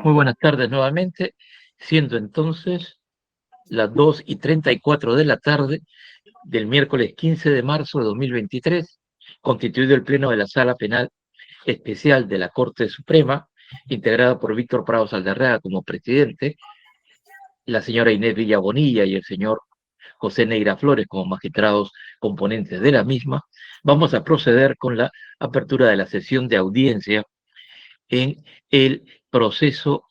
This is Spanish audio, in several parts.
Muy buenas tardes nuevamente, siendo entonces las 2:34 de la tarde del miércoles 15 de marzo de 2023, constituido el Pleno de la Sala Penal Especial de la Corte Suprema, integrada por Víctor Prados Aldarraga como presidente, la señora Inés Villabonilla y el señor José Neira Flores como magistrados componentes de la misma. Vamos a proceder con la apertura de la sesión de audiencia en el proceso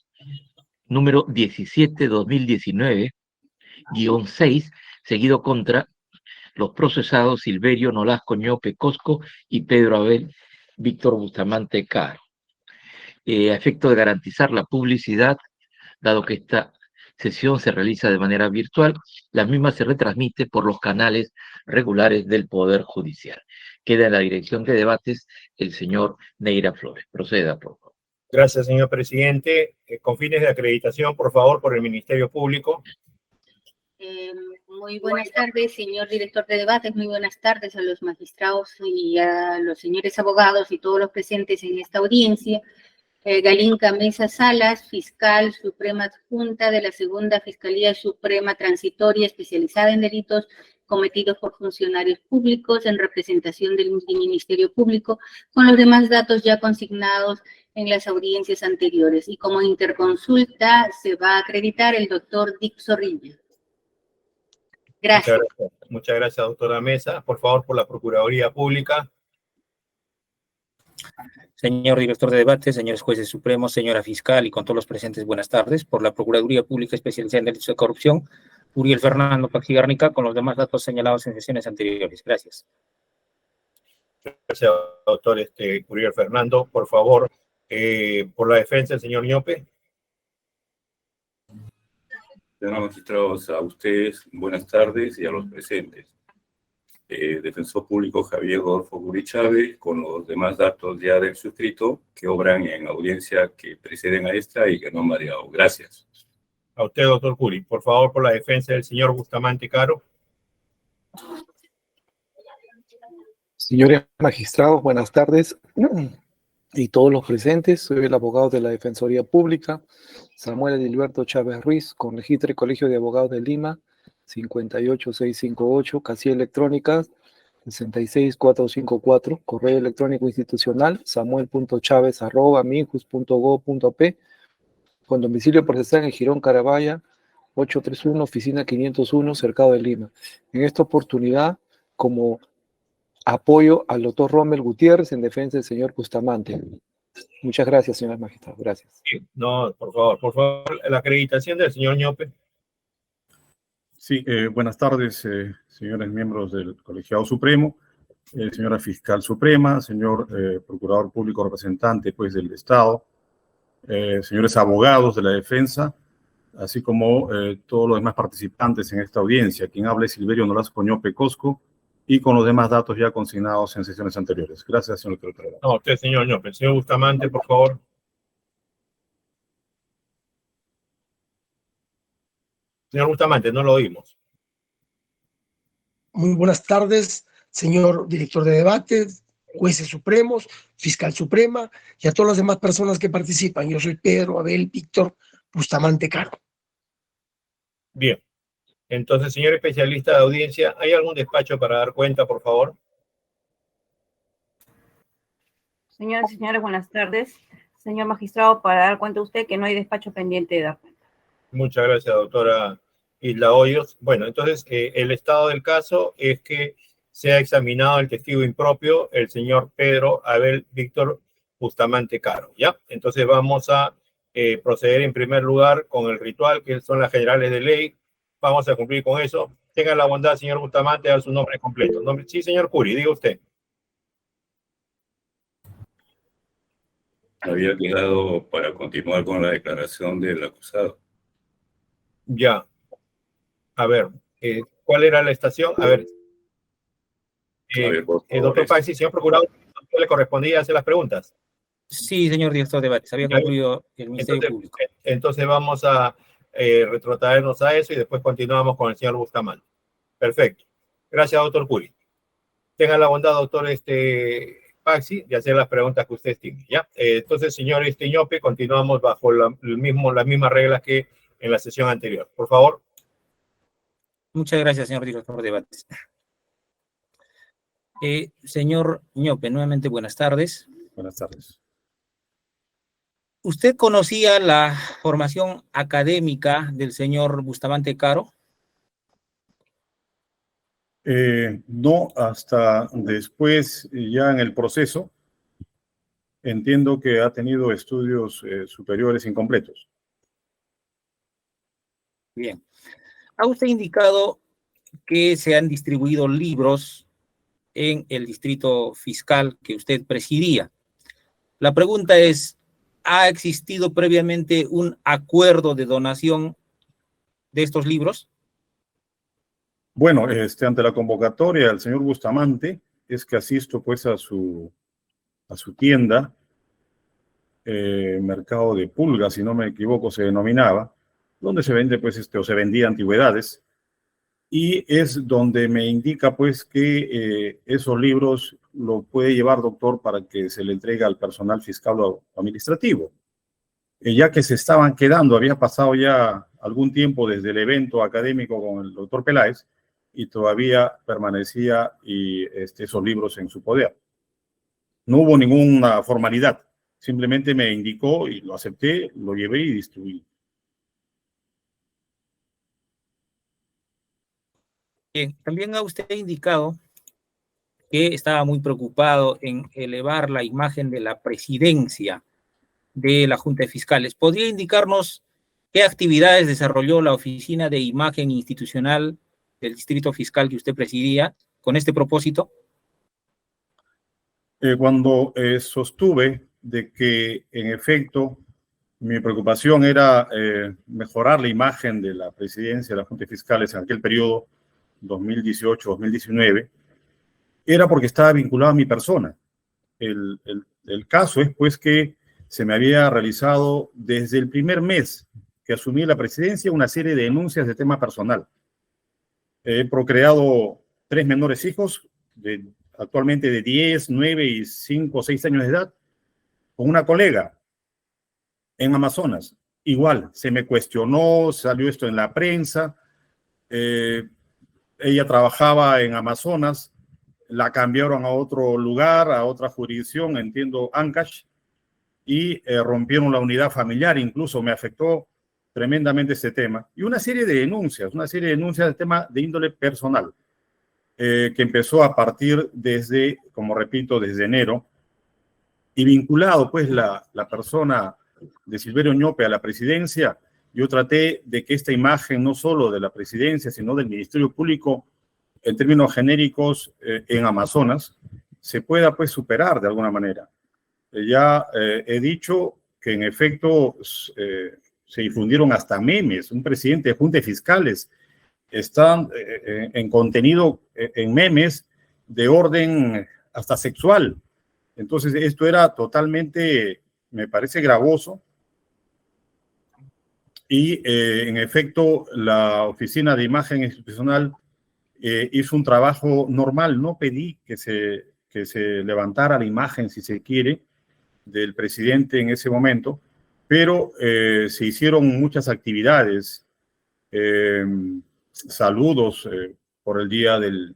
número 17-2019-6, seguido contra los procesados Silverio Nolasco Ñope Cosco y Pedro Abel Víctor Bustamante Caro. A efecto de garantizar la publicidad, dado que esta sesión se realiza de manera virtual, la misma se retransmite por los canales regulares del Poder Judicial. Queda en la dirección de debates el señor Neira Flores. Proceda, por favor. Gracias, señor presidente. Con fines de acreditación, por favor, por el Ministerio Público. Muy buenas tardes, señor director de debates. Muy buenas tardes a los magistrados y a los señores abogados y todos los presentes en esta audiencia. Galinca Mesa Salas, fiscal suprema adjunta de la Segunda Fiscalía Suprema Transitoria especializada en delitos cometidos por funcionarios públicos en representación del Ministerio Público, con los demás datos ya consignados en las audiencias anteriores. Y como interconsulta se va a acreditar el doctor Dick Zorrilla. Gracias. Muchas gracias, doctora Mesa. Por favor, por la Procuraduría Pública. Señor director de debate, señores jueces supremos, señora fiscal y con todos los presentes, buenas tardes. Por la Procuraduría Pública Especializada en Delitos de Corrupción, Uriel Fernando Pajigarnica, con los demás datos señalados en sesiones anteriores. Gracias. Gracias, doctor Uriel Fernando. Por favor, por la defensa, el señor Ñope. Señores magistrados, a ustedes buenas tardes y a los presentes. Defensor público Javier Rodolfo Guri Chávez, con los demás datos ya del suscrito que obran en audiencia que preceden a esta y que no han variado. Gracias. A usted, doctor Guri. Por favor, por la defensa del señor Bustamante Caro. Señores magistrados, buenas tardes. Y todos los presentes, soy el abogado de la Defensoría Pública, Samuel Edilberto Chávez Ruiz, con registro Colegio de Abogados de Lima, 58658, casilla electrónica 66454, correo electrónico institucional samuel.chavez@minjus.go.p, con domicilio procesal en Girón Carabaya 831, oficina 501, Cercado de Lima. En esta oportunidad, como apoyo al doctor Rommel Gutiérrez en defensa del señor Bustamante. Muchas gracias, señores magistrados. Gracias. No, por favor, la acreditación del señor Ñope. Sí, buenas tardes, señores miembros del Colegiado Supremo, señora Fiscal Suprema, señor Procurador Público Representante pues, del Estado, señores abogados de la defensa, así como todos los demás participantes en esta audiencia. Quien habla es Silverio Nolasco Ñope Cosco, y con los demás datos ya consignados en sesiones anteriores. Gracias, señor director. No, usted, señor Ñope. El señor Bustamante, por favor. Señor Bustamante, no lo oímos. Muy buenas tardes, señor director de debate, jueces supremos, fiscal suprema y a todas las demás personas que participan. Yo soy Pedro Abel Víctor Bustamante Caro. Bien. Entonces, señor especialista de audiencia, ¿hay algún despacho para dar cuenta, por favor? Señoras y señores, buenas tardes. Señor magistrado, para dar cuenta a usted que no hay despacho pendiente de dar cuenta. Muchas gracias, doctora Isla Hoyos. Bueno, entonces, el estado del caso es que se ha examinado el testigo impropio, el señor Pedro Abel Víctor Bustamante Caro, ¿ya? Entonces, vamos a proceder en primer lugar con el ritual, que son las generales de ley. Vamos a cumplir con eso. Tenga la bondad, señor Bustamante, de dar su nombre completo. Sí, señor Curi, diga usted. Había quedado para continuar con la declaración del acusado. Ya. A ver, ¿cuál era la estación? A ver. Doctor Paxi, señor procurador, ¿le correspondía hacer las preguntas? Sí, señor director de debates. Había concluido el Ministerio Público. Entonces vamos a retrotraernos a eso y después continuamos con el señor Bustamante. Perfecto. Gracias, doctor Curi. Tenga la bondad, doctor Paxi de hacer las preguntas que usted estime, ¿ya? Entonces, señor Ñope, continuamos bajo las mismas reglas que en la sesión anterior. Por favor. Muchas gracias, señor director de debates. Señor Ñope, nuevamente buenas tardes. Buenas tardes. ¿Usted conocía la formación académica del señor Bustamante Caro? No, hasta después, ya en el proceso, entiendo que ha tenido estudios superiores incompletos. Bien. ¿Ha usted indicado que se han distribuido libros en el distrito fiscal que usted presidía? La pregunta es, ¿ha existido previamente un acuerdo de donación de estos libros? Bueno, ante la convocatoria del señor Bustamante, es que asisto pues a su tienda, Mercado de Pulgas, si no me equivoco se denominaba, donde se vende pues o se vendía antigüedades, y es donde me indica pues que esos libros lo puede llevar, doctor, para que se le entregue al personal fiscal o administrativo. Ya que se estaban quedando, había pasado ya algún tiempo desde el evento académico con el doctor Peláez, y todavía permanecía esos libros en su poder. No hubo ninguna formalidad, simplemente me indicó y lo acepté, lo llevé y distribuí. Bien, también ha usted indicado que estaba muy preocupado en elevar la imagen de la presidencia de la Junta de Fiscales. ¿Podría indicarnos qué actividades desarrolló la Oficina de Imagen Institucional del Distrito Fiscal que usted presidía con este propósito? Cuando sostuve de que, en efecto, mi preocupación era mejorar la imagen de la presidencia de la Junta de Fiscales en aquel periodo 2018-2019, era porque estaba vinculado a mi persona. El caso es pues que se me había realizado desde el primer mes que asumí la presidencia una serie de denuncias de tema personal. He procreado 3 menores hijos, actualmente de 10, 9 y 5 o 6 años de edad, con una colega en Amazonas. Igual, se me cuestionó, salió esto en la prensa. Ella trabajaba en Amazonas, la cambiaron a otro lugar, a otra jurisdicción, entiendo Ancash, y rompieron la unidad familiar. Incluso me afectó tremendamente este tema. Y una serie de denuncias de tema de índole personal, que empezó a partir desde, como repito, desde enero, y vinculado pues la persona de Silverio Ñope a la presidencia. Yo traté de que esta imagen, no solo de la presidencia, sino del Ministerio Público, en términos genéricos, en Amazonas, se pueda pues superar de alguna manera. Ya he dicho que en efecto se difundieron hasta memes. Un presidente de Junta de Fiscales está en contenido, en memes de orden hasta sexual. Entonces esto era totalmente, me parece, gravoso. Y en efecto la Oficina de Imagen Institucional hizo un trabajo normal. No pedí que se levantara la imagen, si se quiere, del presidente en ese momento, pero se hicieron muchas actividades, saludos por el Día del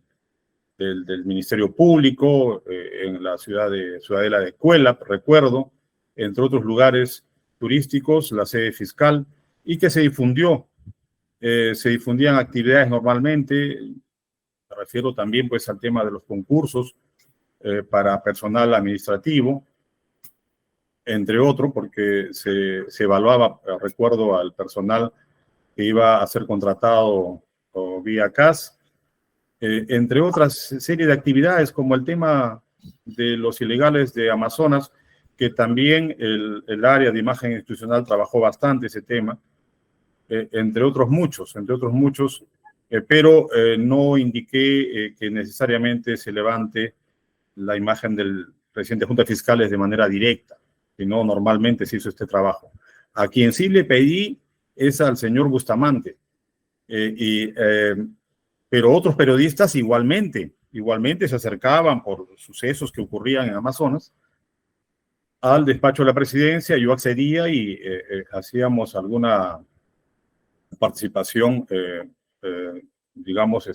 Ministerio Público, en la ciudadela de Cuelap, recuerdo, entre otros lugares turísticos, la sede fiscal, y que se difundían actividades normalmente. Me refiero también pues al tema de los concursos para personal administrativo, entre otros, porque se evaluaba, recuerdo, al personal que iba a ser contratado vía CAS, entre otras serie de actividades, como el tema de los ilegales de Amazonas, que también el área de imagen institucional trabajó bastante ese tema, entre otros muchos, pero no indiqué que necesariamente se levante la imagen del presidente de Junta de Fiscales de manera directa, sino normalmente se hizo este trabajo. A quien sí le pedí es al señor Bustamante, pero otros periodistas igualmente igualmente se acercaban por sucesos que ocurrían en Amazonas al despacho de la presidencia. Yo accedía y hacíamos alguna participación, digamos,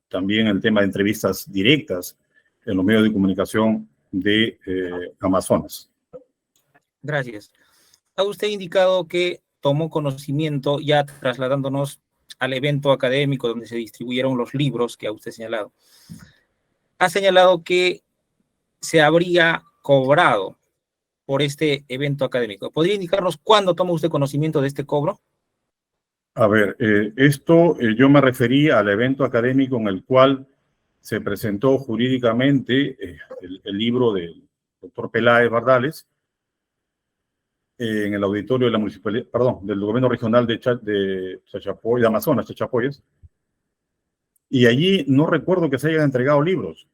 también el tema de entrevistas directas en los medios de comunicación de Amazonas. Gracias. Ha usted indicado que tomó conocimiento, ya trasladándonos al evento académico donde se distribuyeron los libros que ha usted señalado. Ha señalado que se habría cobrado por este evento académico. ¿Podría indicarnos cuándo toma usted conocimiento de este cobro? A ver, yo me refería al evento académico en el cual se presentó jurídicamente el libro del doctor Peláez Bardales en el auditorio de la municipalidad, perdón, del gobierno regional de Chachapoyas, de Amazonas, Chachapoyas, y allí no recuerdo que se hayan entregado libros.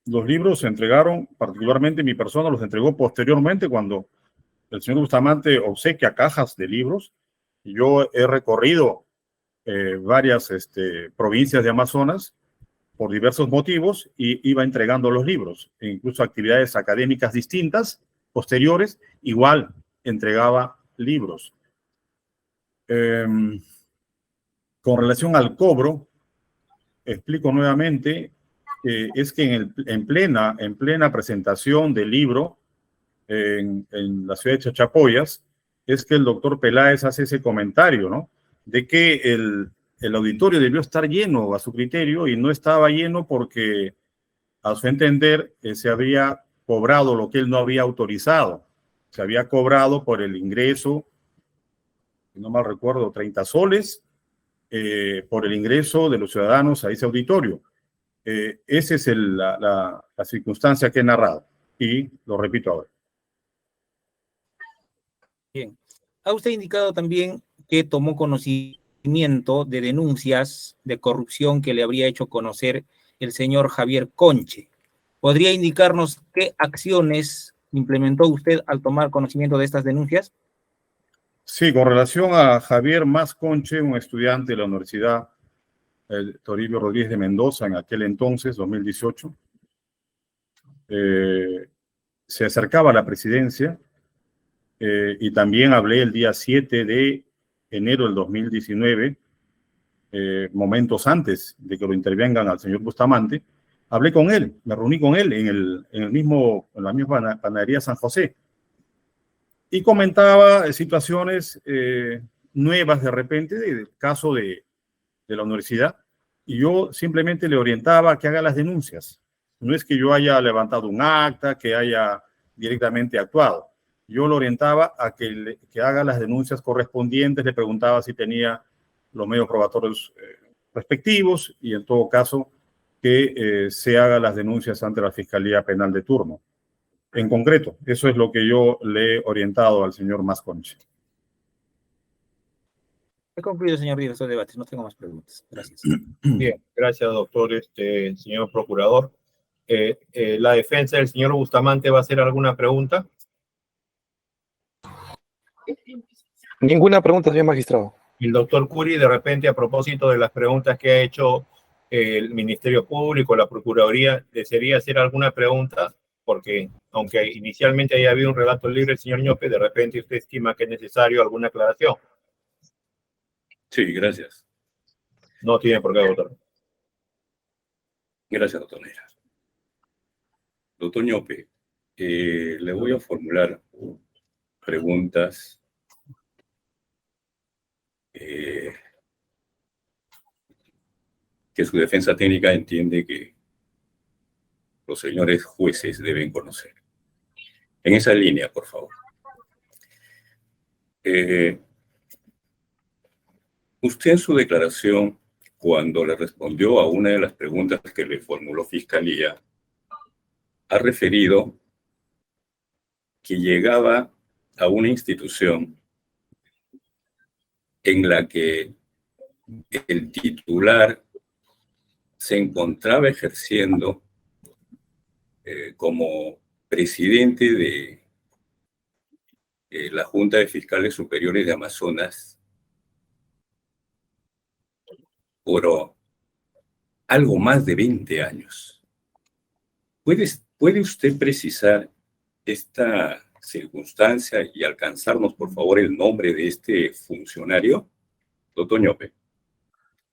Los libros se entregaron, particularmente mi persona los entregó posteriormente cuando el señor Bustamante obsequia cajas de libros. Yo he recorrido varias provincias de Amazonas por diversos motivos y iba entregando los libros, e incluso actividades académicas distintas, posteriores, igual entregaba libros. Con relación al cobro, explico nuevamente, es que en plena presentación del libro en la ciudad de Chachapoyas, es que el doctor Peláez hace ese comentario, ¿no? De que el auditorio debió estar lleno a su criterio y no estaba lleno porque, a su entender, se había cobrado lo que él no había autorizado. Se había cobrado por el ingreso, si no mal recuerdo, 30 soles, por el ingreso de los ciudadanos a ese auditorio. Esa es la circunstancia que he narrado y lo repito ahora. Bien. Ha usted indicado también que tomó conocimiento de denuncias de corrupción que le habría hecho conocer el señor Javier Conche. ¿Podría indicarnos qué acciones implementó usted al tomar conocimiento de estas denuncias? Sí, con relación a Javier Mas Conche, un estudiante de la Universidad Toribio Rodríguez de Mendoza en aquel entonces, 2018, se acercaba a la presidencia y también hablé el día 7 de enero del 2019, momentos antes de que lo intervengan al señor Bustamante. Hablé con él, me reuní con él en la misma panadería San José y comentaba situaciones nuevas de repente del caso de la universidad, y yo simplemente le orientaba a que haga las denuncias. No es que yo haya levantado un acta, que haya directamente actuado. Yo lo orientaba a que haga las denuncias correspondientes, le preguntaba si tenía los medios probatorios respectivos y en todo caso que se haga las denuncias ante la Fiscalía Penal de turno. En concreto, eso es lo que yo le he orientado al señor Mas Conche. He concluido, señor director de debates. No tengo más preguntas. Gracias. Bien, gracias, doctor, señor procurador. ¿La defensa del señor Bustamante va a hacer alguna pregunta? Ninguna pregunta, señor magistrado. El doctor Curi, de repente, a propósito de las preguntas que ha hecho el Ministerio Público, la Procuraduría, ¿desearía hacer alguna pregunta? Porque, aunque inicialmente haya habido un relato libre del señor Ñope, de repente usted estima que es necesario alguna aclaración. Sí, gracias. No tiene por qué, doctor. Gracias, doctor Neira. Doctor Ñope, le voy a formular preguntas que su defensa técnica entiende que los señores jueces deben conocer. En esa línea, por favor. Usted en su declaración, cuando le respondió a una de las preguntas que le formuló Fiscalía, ha referido que llegaba a una institución en la que el titular se encontraba ejerciendo como presidente de la Junta de Fiscales Superiores de Amazonas por algo más de 20 años. ¿Puede usted precisar esta circunstancia y alcanzarnos, por favor, el nombre de este funcionario? Doctor Ñope.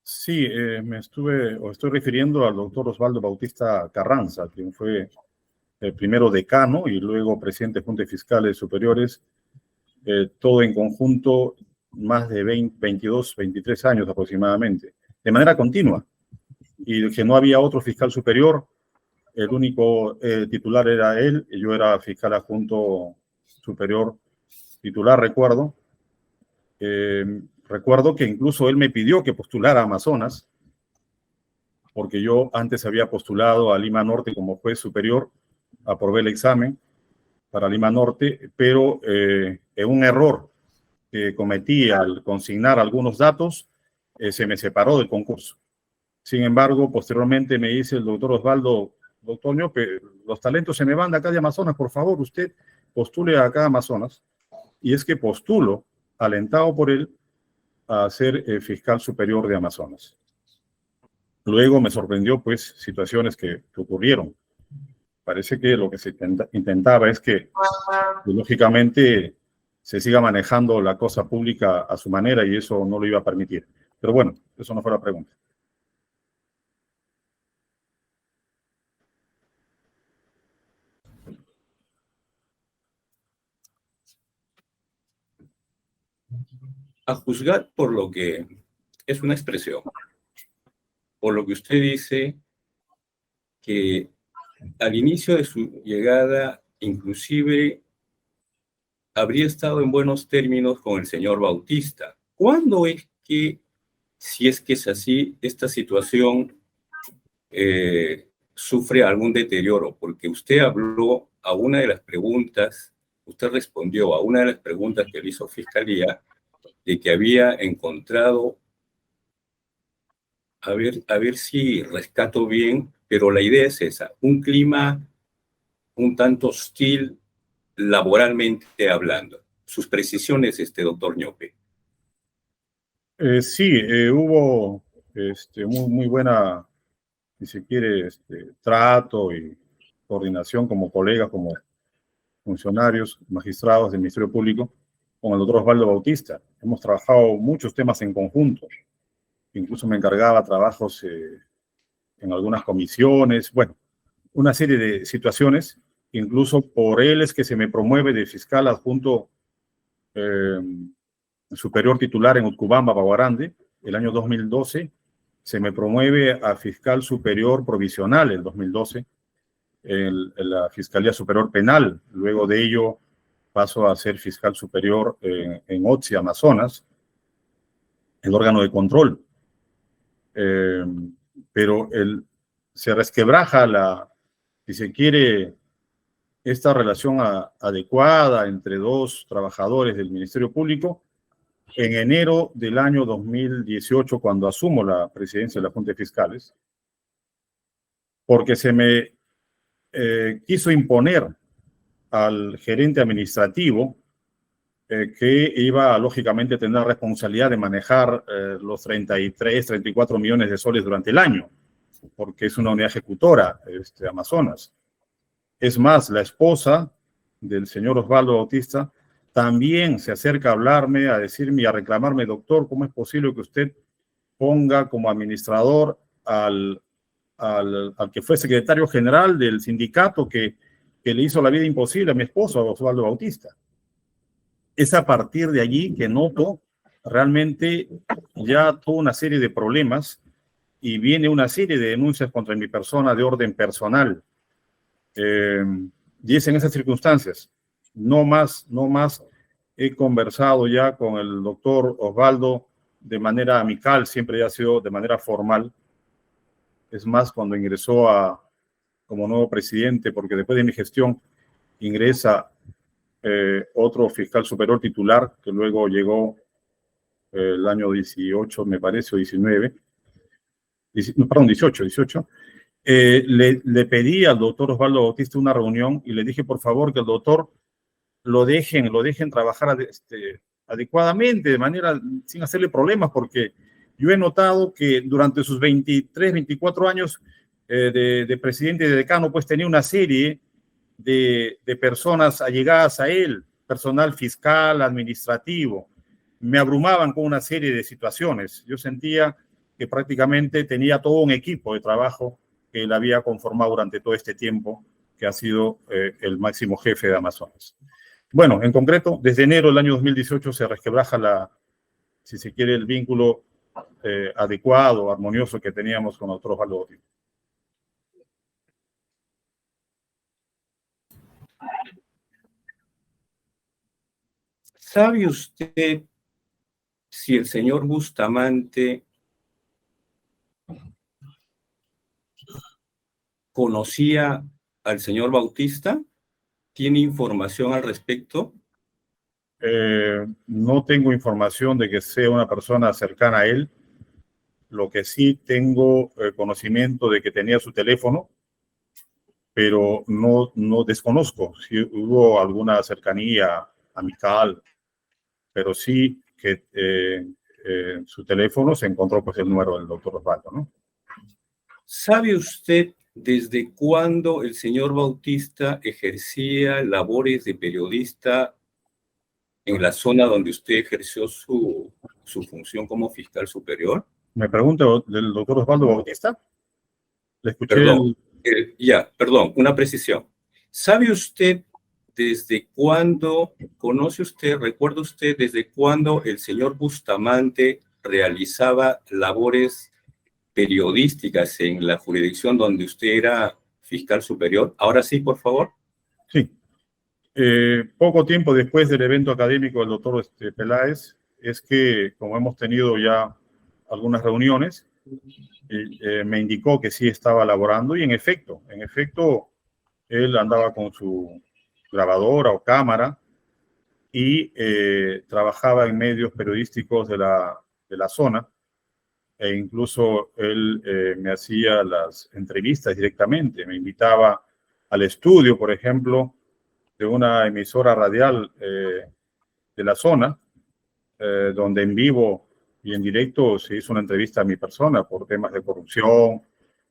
Sí, estoy refiriendo al doctor Osvaldo Bautista Carranza, quien fue el primero decano y luego presidente de Junta de Fiscales Superiores, todo en conjunto más de 22, 23 años aproximadamente, de manera continua. Y que no había otro fiscal superior, el único titular era él, y yo era fiscal adjunto superior titular, recuerdo. Recuerdo que incluso él me pidió que postulara a Amazonas, porque yo antes había postulado a Lima Norte como juez superior, aprobé el examen para Lima Norte, pero en un error que cometí al consignar algunos datos, se me separó del concurso. Sin embargo, posteriormente me dice el doctor Osvaldo, doctor Ñope, los talentos se me van de acá de Amazonas, por favor, usted postule acá a Amazonas. Y es que postulo, alentado por él, a ser fiscal superior de Amazonas. Luego me sorprendió, pues, situaciones que ocurrieron. Parece que lo que se intentaba es que, lógicamente, se siga manejando la cosa pública a su manera y eso no lo iba a permitir. Pero bueno, eso no fue la pregunta. A juzgar por lo que es una expresión, por lo que usted dice que al inicio de su llegada, inclusive, habría estado en buenos términos con el señor Bautista. ¿Cuándo es que, si es que es así, esta situación sufre algún deterioro? Porque usted habló a una de las preguntas, usted respondió a una de las preguntas que le hizo Fiscalía, de que había encontrado, a ver si rescato bien, pero la idea es esa, un clima un tanto hostil laboralmente hablando. Sus precisiones, doctor Ñope. Sí, hubo muy buena, si se quiere, trato y coordinación como colegas, como funcionarios, magistrados del Ministerio Público, con el doctor Osvaldo Bautista. Hemos trabajado muchos temas en conjunto. Incluso me encargaba trabajos en algunas comisiones, bueno, una serie de situaciones. Incluso por él es que se me promueve de fiscal adjunto superior titular en Utcubamba, Baguarande, el año 2012. Se me promueve a fiscal superior provisional el 2012 en la Fiscalía Superior Penal. Luego de ello paso a ser fiscal superior en OTSI, Amazonas, el órgano de control. Pero se resquebraja si se quiere, esta relación adecuada entre dos trabajadores del Ministerio Público en enero del año 2018, cuando asumo la presidencia de la Junta de Fiscales, porque se me quiso imponer al gerente administrativo que iba lógicamente a tener la responsabilidad de manejar los 33, 34 millones de soles durante el año, porque es una unidad ejecutora, Amazonas. Es más, la esposa del señor Osvaldo Bautista también se acerca a hablarme, a decirme y a reclamarme, doctor, ¿cómo es posible que usted ponga como administrador al que fue secretario general del sindicato que le hizo la vida imposible a mi esposo, a Osvaldo Bautista? Es a partir de allí que noto realmente ya toda una serie de problemas y viene una serie de denuncias contra mi persona de orden personal. Y es en esas circunstancias. No más he conversado ya con el doctor Osvaldo de manera amical, siempre ya ha sido de manera formal. Es más, cuando ingresó como nuevo presidente, porque después de mi gestión ingresa otro fiscal superior titular, que luego llegó el año 18, me parece, o 19, perdón, 18. Le pedí al doctor Osvaldo Bautista una reunión y le dije, por favor, que el doctor lo dejen trabajar adecuadamente, de manera sin hacerle problemas, porque yo he notado que durante sus 23, 24 años de presidente y de decano, pues tenía una serie de personas allegadas a él, personal fiscal, administrativo. Me abrumaban con una serie de situaciones. Yo sentía que prácticamente tenía todo un equipo de trabajo que él había conformado durante todo este tiempo, que ha sido el máximo jefe de Amazonas. Bueno, en concreto, desde enero del año 2018 se resquebraja si se quiere, el vínculo adecuado, armonioso que teníamos con otros valores. ¿Sabe usted si el señor Bustamante conocía al señor Bautista? ¿Tiene información al respecto? No tengo información de que sea una persona cercana a él. Lo que sí tengo conocimiento de que tenía su teléfono, pero no desconozco si hubo alguna cercanía amical, pero sí que su teléfono se encontró pues el número del doctor Osvaldo, ¿no? ¿Sabe usted desde cuándo el señor Bautista ejercía labores de periodista en la zona donde usted ejerció su función como fiscal superior? Me pregunto del doctor Osvaldo Bautista. Le escuché Perdón, perdón, una precisión. ¿Sabe usted desde cuándo, recuerda usted desde cuándo el señor Bustamante realizaba labores periodísticas en la jurisdicción donde usted era fiscal superior? Ahora sí, por favor. Sí. Poco tiempo después del evento académico del doctor Peláez, es que, como hemos tenido ya algunas reuniones, me indicó que sí estaba laborando y en efecto, él andaba con su grabadora o cámara y trabajaba en medios periodísticos de la zona, e incluso él me hacía las entrevistas directamente, me invitaba al estudio, por ejemplo, de una emisora radial de la zona, donde en vivo y en directo se hizo una entrevista a mi persona por temas de corrupción,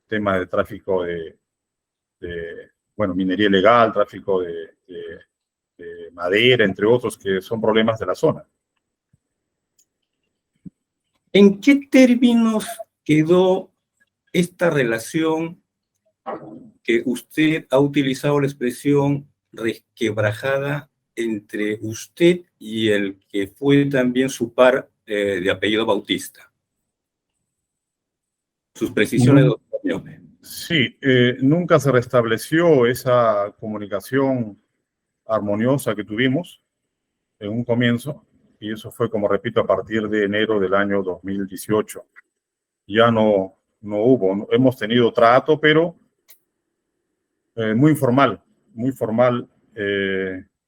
temas de tráfico bueno, minería ilegal, tráfico de madera, entre otros, que son problemas de la zona. ¿En qué términos quedó esta relación que usted ha utilizado la expresión resquebrajada entre usted y el que fue también su par de apellido Bautista? Sus precisiones, doctor Ñope. Sí, nunca se restableció esa comunicación armoniosa que tuvimos en un comienzo, y eso fue, como repito, a partir de enero del año 2018. Ya no hubo, hemos tenido trato, pero muy formal, muy formal.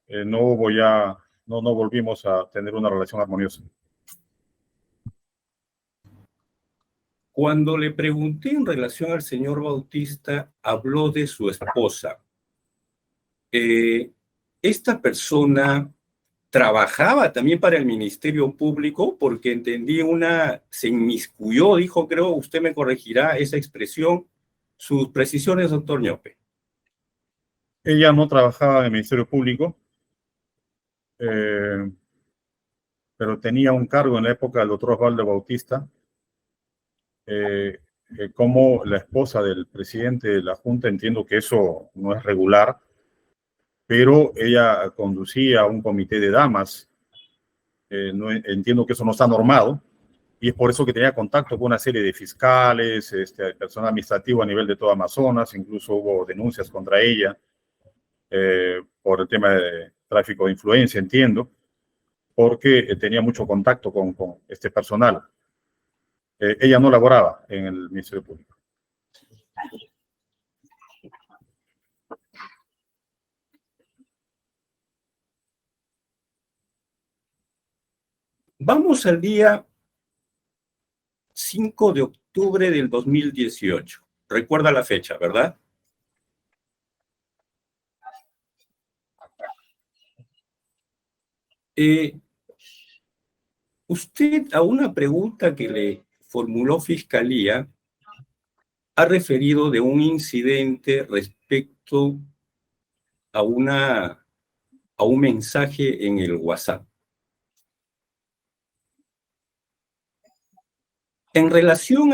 No hubo ya, no volvimos a tener una relación armoniosa. Cuando le pregunté en relación al señor Bautista, habló de su esposa. Esta persona trabajaba también para el Ministerio Público, porque entendí se inmiscuyó, dijo, creo, usted me corregirá esa expresión. Sus precisiones, doctor Ñope. Ella no trabajaba en el Ministerio Público, pero tenía un cargo en la época del doctor Osvaldo Bautista, como la esposa del presidente de la Junta. Entiendo que eso no es regular, pero ella conducía un comité de damas. Entiendo que eso no está normado, y es por eso que tenía contacto con una serie de fiscales, personal administrativo a nivel de todo Amazonas. Incluso hubo denuncias contra ella por el tema de tráfico de influencia, entiendo, porque tenía mucho contacto con este personal. Ella no laboraba en el Ministerio Público. Vamos al día 5 de octubre del 2018. Recuerda la fecha, ¿verdad? Usted, a una pregunta que le formuló Fiscalía ha referido de un incidente respecto a un mensaje en el WhatsApp. En relación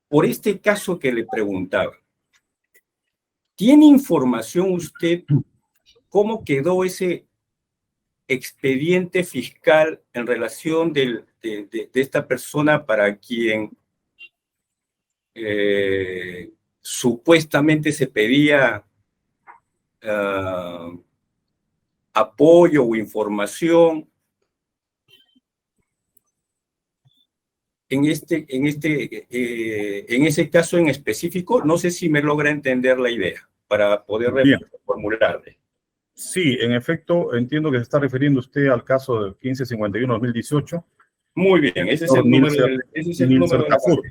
por este caso que le preguntaba, ¿tiene información usted cómo quedó ese expediente fiscal en relación de esta persona para quien supuestamente se pedía apoyo o información? En ese caso en específico, no sé si me logra entender la idea para poder formularle. Sí, en efecto, entiendo que se está refiriendo usted al caso del 1551-2018. Muy bien, ese es el número del Tafur.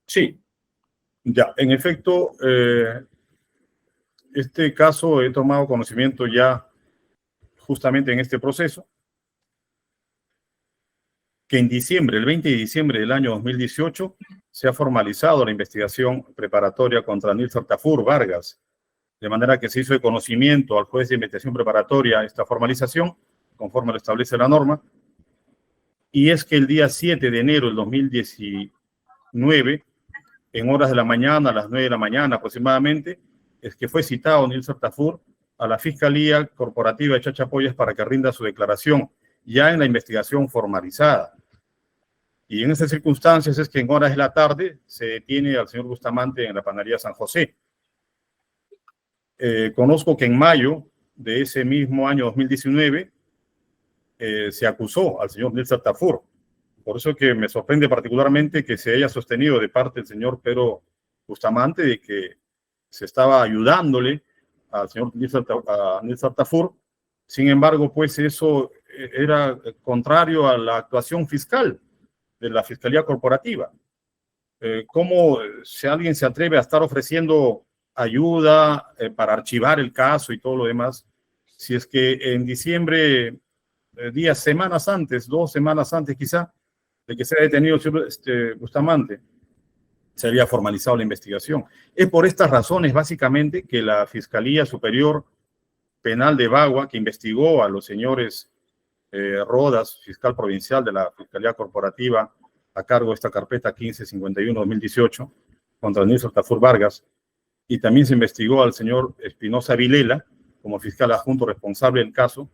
Sí. Ya, en efecto, este caso he tomado conocimiento ya justamente en este proceso, que en diciembre, el 20 de diciembre del año 2018, se ha formalizado la investigación preparatoria contra Nilser Tafur Vargas, de manera que se hizo de conocimiento al juez de investigación preparatoria esta formalización, conforme lo establece la norma, y es que el día 7 de enero del 2019, en horas de la mañana, a las 9 de la mañana aproximadamente, es que fue citado Nilser Tafur a la Fiscalía Corporativa de Chachapoyas para que rinda su declaración, ya en la investigación formalizada. Y en esas circunstancias es que en horas de la tarde se detiene al señor Bustamante en la panadería San José. Conozco que en mayo de ese mismo año 2019 se acusó al señor Nilser Tafur. Por eso que me sorprende particularmente que se haya sostenido de parte del señor Pedro Bustamante de que se estaba ayudándole al señor Nilser Tafur. Sin embargo, pues eso era contrario a la actuación fiscal de la Fiscalía Corporativa. ¿Cómo si alguien se atreve a estar ofreciendo ayuda para archivar el caso y todo lo demás, si es que en diciembre, semanas antes, 2 semanas antes quizá, de que se haya detenido el señor Bustamante, se había formalizado la investigación? Es por estas razones, básicamente, que la Fiscalía Superior Penal de Bagua, que investigó a los señores Rodas, fiscal provincial de la Fiscalía Corporativa, a cargo de esta carpeta 1551-2018, contra Nilser Tafur Vargas, y también se investigó al señor Espinosa Vilela, como fiscal adjunto responsable del caso.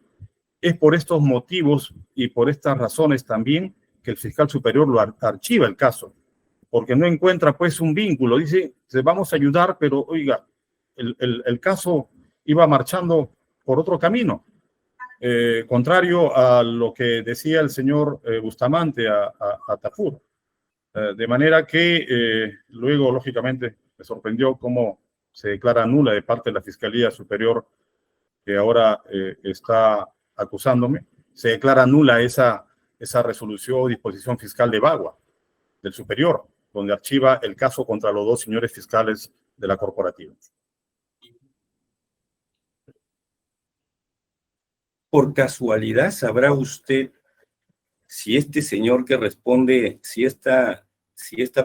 Es por estos motivos y por estas razones también que el fiscal superior lo archiva el caso, porque no encuentra pues un vínculo. Dice, vamos a ayudar, pero oiga, el caso iba marchando por otro camino, contrario a lo que decía el señor Bustamante a Tafur. De manera que luego, lógicamente, me sorprendió cómo se declara nula de parte de la Fiscalía Superior, que ahora está acusándome, se declara nula esa resolución o disposición fiscal de Bagua, del superior, donde archiva el caso contra los 2 señores fiscales de la corporativa. Por casualidad, ¿sabrá usted si este señor que responde, si esta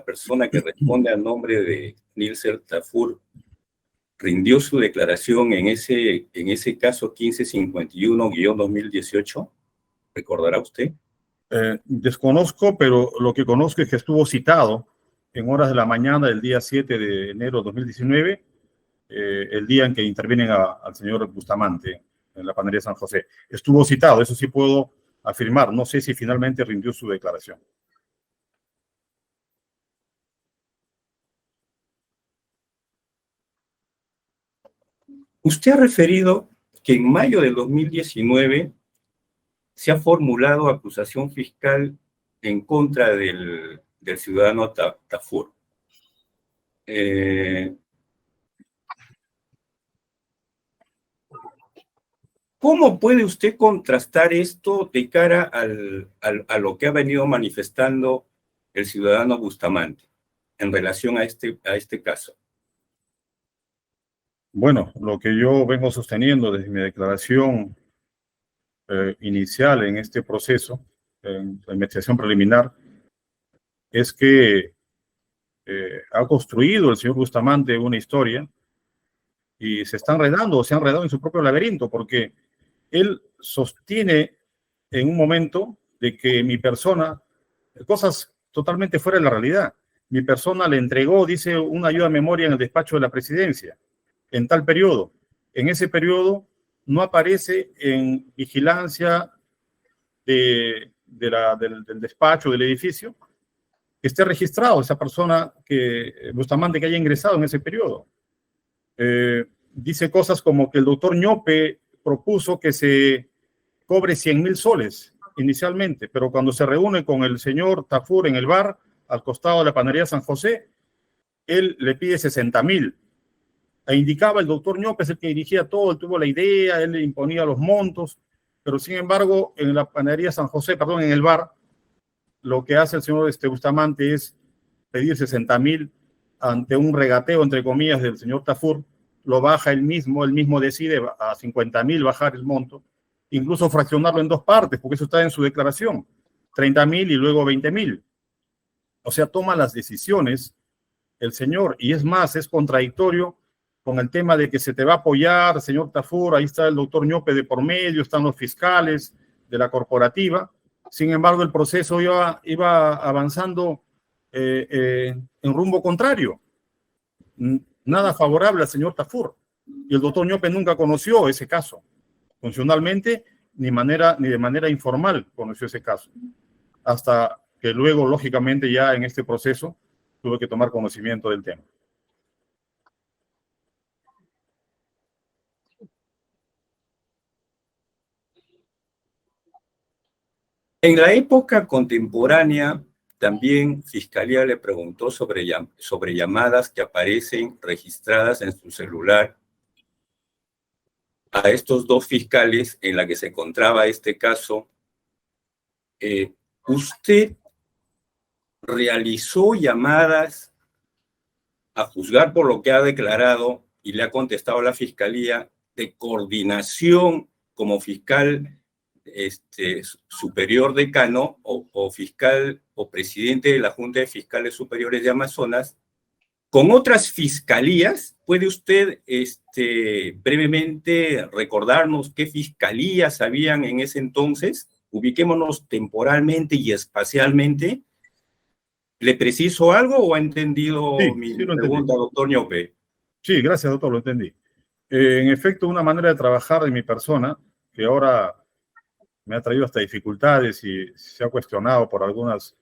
persona que responde a nombre de Nilser Tafur rindió su declaración en ese caso 1551-2018? ¿Recordará usted? Desconozco, pero lo que conozco es que estuvo citado en horas de la mañana del día 7 de enero de 2019, el día en que intervienen al señor Bustamante en la panadería San José. Estuvo citado, eso sí puedo afirmar. No sé si finalmente rindió su declaración. Usted ha referido que en mayo del 2019 se ha formulado acusación fiscal en contra del ciudadano Tafur. ¿Cómo puede usted contrastar esto de cara a lo que ha venido manifestando el ciudadano Bustamante en relación a este caso? Bueno, lo que yo vengo sosteniendo desde mi declaración inicial en este proceso, en la investigación preliminar, es que ha construido el señor Bustamante una historia y se está enredando o se ha enredado en su propio laberinto, porque él sostiene en un momento de que mi persona, cosas totalmente fuera de la realidad, mi persona le entregó, dice, una ayuda a memoria en el despacho de la presidencia, en tal periodo. En ese periodo no aparece en vigilancia del despacho, del edificio, que esté registrado esa persona, Bustamante, que haya ingresado en ese periodo. Dice cosas como que el doctor Ñope propuso que se cobre 100.000 soles inicialmente, pero cuando se reúne con el señor Tafur en el bar, al costado de la panadería San José, él le pide 60.000. E indicaba el doctor Ñope, es el que dirigía todo, él tuvo la idea, él le imponía los montos, pero sin embargo, en la panadería San José, perdón, en el bar, lo que hace el señor Bustamante es pedir 60.000 ante un regateo, entre comillas, del señor Tafur, lo baja él mismo decide a 50.000 bajar el monto, incluso fraccionarlo en dos partes, porque eso está en su declaración, 30.000 y luego 20.000. O sea, toma las decisiones el señor, y es más, es contradictorio con el tema de que se te va a apoyar, señor Tafur, ahí está el doctor Ñope de por medio, están los fiscales de la corporativa. Sin embargo, el proceso iba avanzando en rumbo contrario. Nada favorable al señor Tafur. Y el doctor Ñope nunca conoció ese caso. Funcionalmente, ni de manera informal conoció ese caso. Hasta que luego, lógicamente, ya en este proceso, tuve que tomar conocimiento del tema. En la época contemporánea, también Fiscalía le preguntó sobre llamadas que aparecen registradas en su celular a estos dos fiscales en la que se encontraba este caso. ¿Usted realizó llamadas, a juzgar por lo que ha declarado y le ha contestado la Fiscalía, de coordinación como fiscal superior decano o fiscal o presidente de la Junta de Fiscales Superiores de Amazonas con otras fiscalías? ¿Puede usted brevemente recordarnos qué fiscalías habían en ese entonces? Ubiquémonos temporalmente y espacialmente. ¿Le preciso algo o ha entendido mi pregunta, doctor Ñope? Sí, gracias, doctor, lo entendí. En efecto, una manera de trabajar de mi persona, que ahora me ha traído hasta dificultades y se ha cuestionado por algunas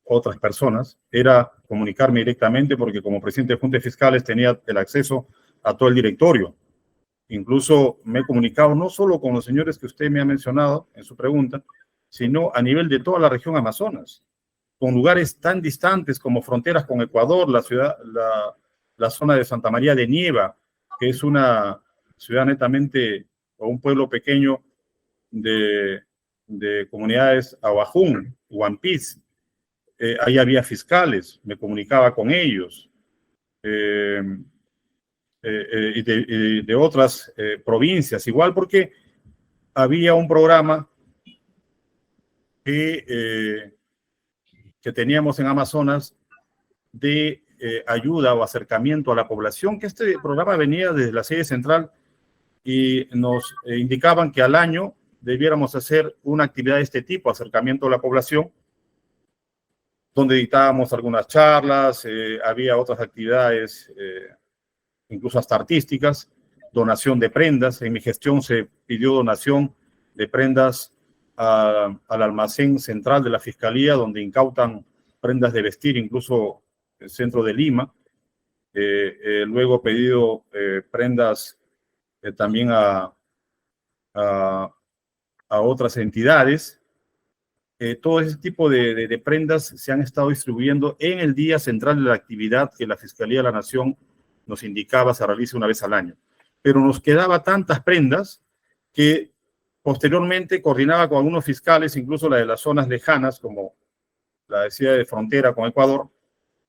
otras personas, era comunicarme directamente, porque como presidente de Junta de Fiscales tenía el acceso a todo el directorio. Incluso me he comunicado no solo con los señores que usted me ha mencionado en su pregunta, sino a nivel de toda la región Amazonas, con lugares tan distantes como fronteras con Ecuador, la zona de Santa María de Nieva, que es una ciudad netamente, o un pueblo pequeño de comunidades Ahuajún, Huampís. Ahí había fiscales, me comunicaba con ellos, y de otras provincias, igual, porque había un programa que teníamos en Amazonas de ayuda o acercamiento a la población, que este programa venía desde la sede central y nos indicaban que al año debiéramos hacer una actividad de este tipo, acercamiento a la población, donde dictábamos algunas charlas, había otras actividades, incluso hasta artísticas, donación de prendas. En mi gestión se pidió donación de prendas al almacén central de la Fiscalía, donde incautan prendas de vestir, incluso el centro de Lima. Luego he pedido prendas también a otras entidades. Todo ese tipo de prendas se han estado distribuyendo en el día central de la actividad que la Fiscalía de la Nación nos indicaba se realiza una vez al año. Pero nos quedaba tantas prendas que posteriormente coordinaba con algunos fiscales, incluso la de las zonas lejanas, como la decía de frontera con Ecuador,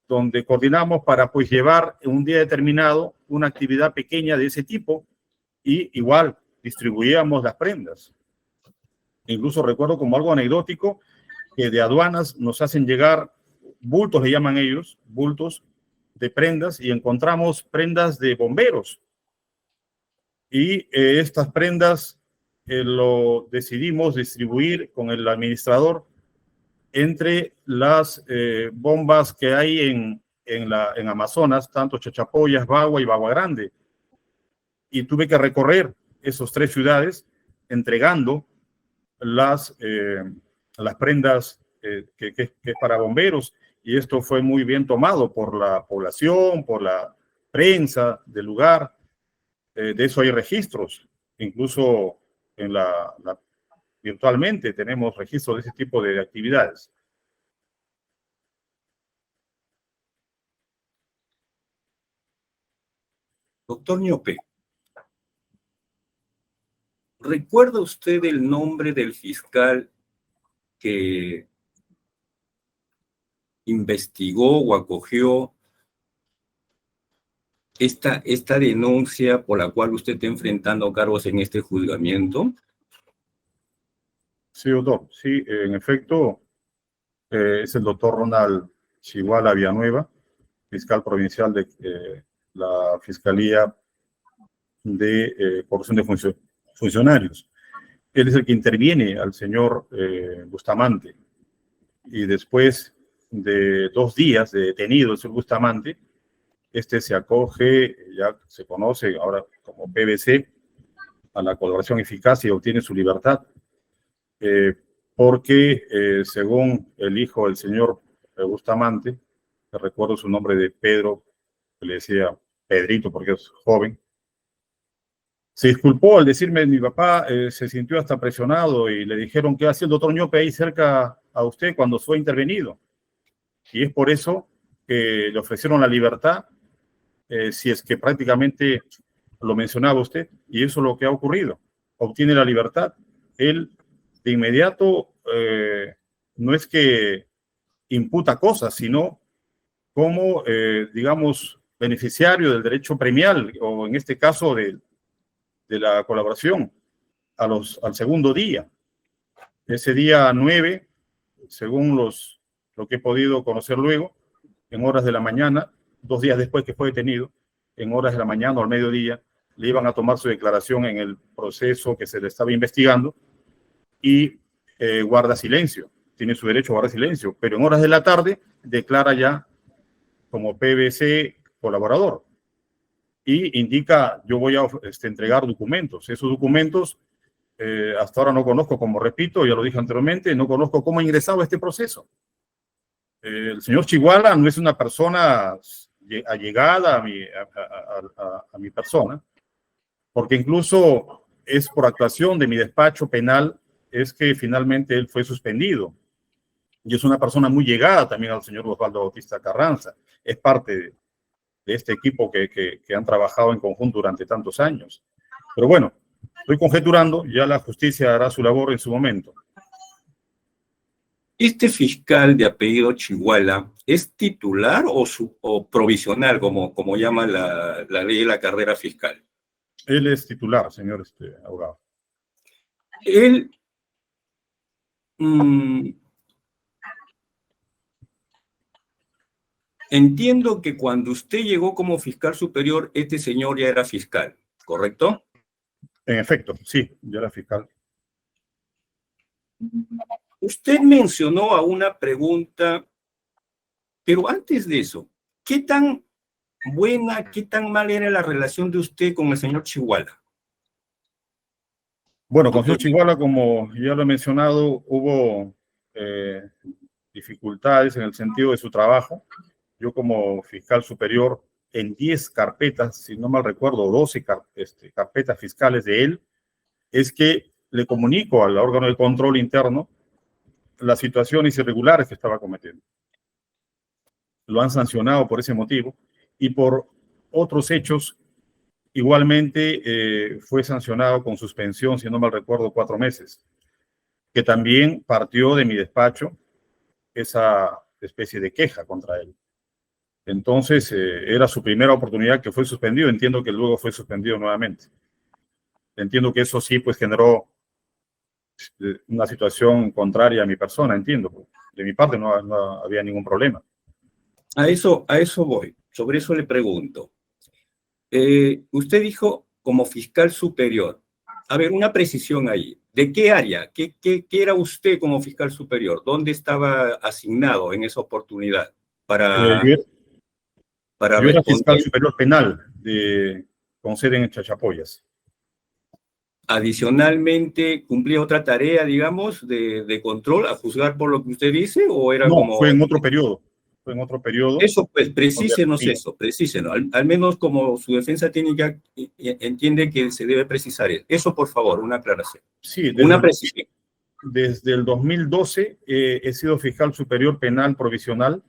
donde coordinamos para pues llevar en un día determinado una actividad pequeña de ese tipo y igual distribuíamos las prendas. Incluso recuerdo como algo anecdótico que de aduanas nos hacen llegar bultos, le llaman ellos, bultos de prendas, y encontramos prendas de bomberos. Y estas prendas lo decidimos distribuir con el administrador entre las bombas que hay en Amazonas, tanto Chachapoyas, Bagua y Bagua Grande. Y tuve que recorrer esas 3 ciudades entregando las prendas que es para bomberos, y esto fue muy bien tomado por la población, por la prensa del lugar. De eso hay registros, incluso virtualmente tenemos registros de ese tipo de actividades. Doctor Ñope, ¿recuerda usted el nombre del fiscal que investigó o acogió esta denuncia por la cual usted está enfrentando cargos en este juzgamiento? Sí, doctor. Sí, en efecto, es el doctor Ronald Chiguala Villanueva, fiscal provincial de la Fiscalía de Corrupción de Funcionarios. Él es el que interviene al señor Bustamante, y después de 2 días de detenido el señor Bustamante, se acoge, ya se conoce ahora como PBC, a la colaboración eficaz, y obtiene su libertad, porque según el hijo del señor Bustamante, que recuerdo su nombre de Pedro, que le decía Pedrito porque es joven, se disculpó al decirme: mi papá se sintió hasta presionado y le dijeron que hacía el doctor Ñope ahí cerca a usted cuando fue intervenido, y es por eso que le ofrecieron la libertad, si es que prácticamente lo mencionaba usted, y eso es lo que ha ocurrido. Obtiene la libertad. Él de inmediato no es que imputa cosas, sino como, digamos, beneficiario del derecho premial, o en este caso de la colaboración, al segundo día. Ese día 9, según lo que he podido conocer luego, en horas de la mañana, 2 días después que fue detenido, en horas de la mañana o al mediodía, le iban a tomar su declaración en el proceso que se le estaba investigando, y guarda silencio, tiene su derecho a guardar silencio, pero en horas de la tarde declara ya como PBC colaborador y indica: yo voy a entregar documentos. Esos documentos hasta ahora no conozco, como repito, ya lo dije anteriormente, no conozco cómo ha ingresado a este proceso. El señor Chiguala no es una persona allegada a mi persona, porque incluso es por actuación de mi despacho penal es que finalmente él fue suspendido. Y es una persona muy llegada también al señor Osvaldo Bautista Carranza. Es parte de este equipo que han trabajado en conjunto durante tantos años. Pero bueno, estoy conjeturando, ya la justicia hará su labor en su momento. ¿Este fiscal de apellido Chiguala es titular o provisional, como llama la ley de la carrera fiscal? Él es titular, señor abogado. Él entiendo que cuando usted llegó como fiscal superior, este señor ya era fiscal, ¿correcto? En efecto, sí, ya era fiscal. Usted mencionó a una pregunta, pero antes de eso, ¿qué tan buena, qué tan mal era la relación de usted con el señor Chiguala? Bueno, con el señor Chiguala, como ya lo he mencionado, hubo dificultades en el sentido de su trabajo. Yo como fiscal superior, en 10 carpetas, si no mal recuerdo, 12 carpetas fiscales de él, es que le comunico al órgano de control interno las situaciones irregulares que estaba cometiendo. Lo han sancionado por ese motivo, y por otros hechos igualmente fue sancionado con suspensión, si no mal recuerdo, 4 meses, que también partió de mi despacho esa especie de queja contra él. Entonces, era su primera oportunidad que fue suspendido. Entiendo que luego fue suspendido nuevamente. Entiendo que eso sí, pues generó una situación contraria a mi persona, entiendo. De mi parte no había ningún problema. A eso voy. Sobre eso le pregunto. Usted dijo como fiscal superior. A ver, una precisión ahí. ¿De qué área? ¿Qué era usted como fiscal superior? ¿Dónde estaba asignado en esa oportunidad para Yo era responder? fiscal superior penal con sede en Chachapoyas. Adicionalmente, ¿cumplía otra tarea, digamos, de control, a juzgar por lo que usted dice, o era No, como... fue en otro periodo. Fue en otro periodo. Eso, pues, precísenos Donde- eso, precísenos. Al menos como su defensa técnica entiende que se debe precisar eso, por favor, una aclaración. Sí, Una precisión. desde el 2012 he sido fiscal superior penal provisional.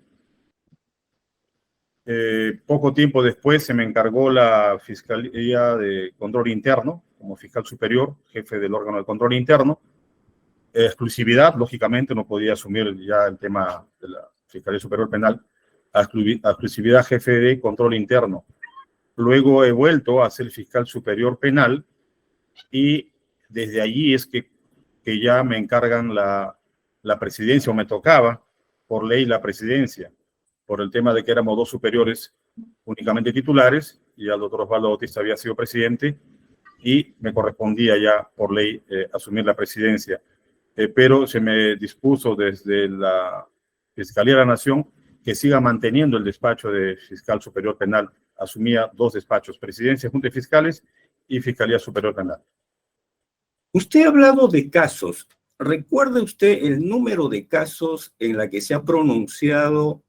Poco tiempo después se me encargó la Fiscalía de Control Interno, como fiscal superior, jefe del órgano de control interno. Exclusividad, lógicamente, no podía asumir ya el tema de la Fiscalía Superior Penal. Exclusividad, jefe de control interno. Luego he vuelto a ser fiscal superior penal y desde allí es que ya me encargan la presidencia, o me tocaba por ley la presidencia, por el tema de que éramos dos superiores únicamente titulares, y el doctor Osvaldo Bautista había sido presidente, y me correspondía ya por ley asumir la presidencia. Pero se me dispuso desde la Fiscalía de la Nación que siga manteniendo el despacho de fiscal superior penal. Asumía dos despachos, presidencia, junta de fiscales y Fiscalía Superior Penal. Usted ha hablado de casos. ¿Recuerda usted el número de casos en la que se ha pronunciado?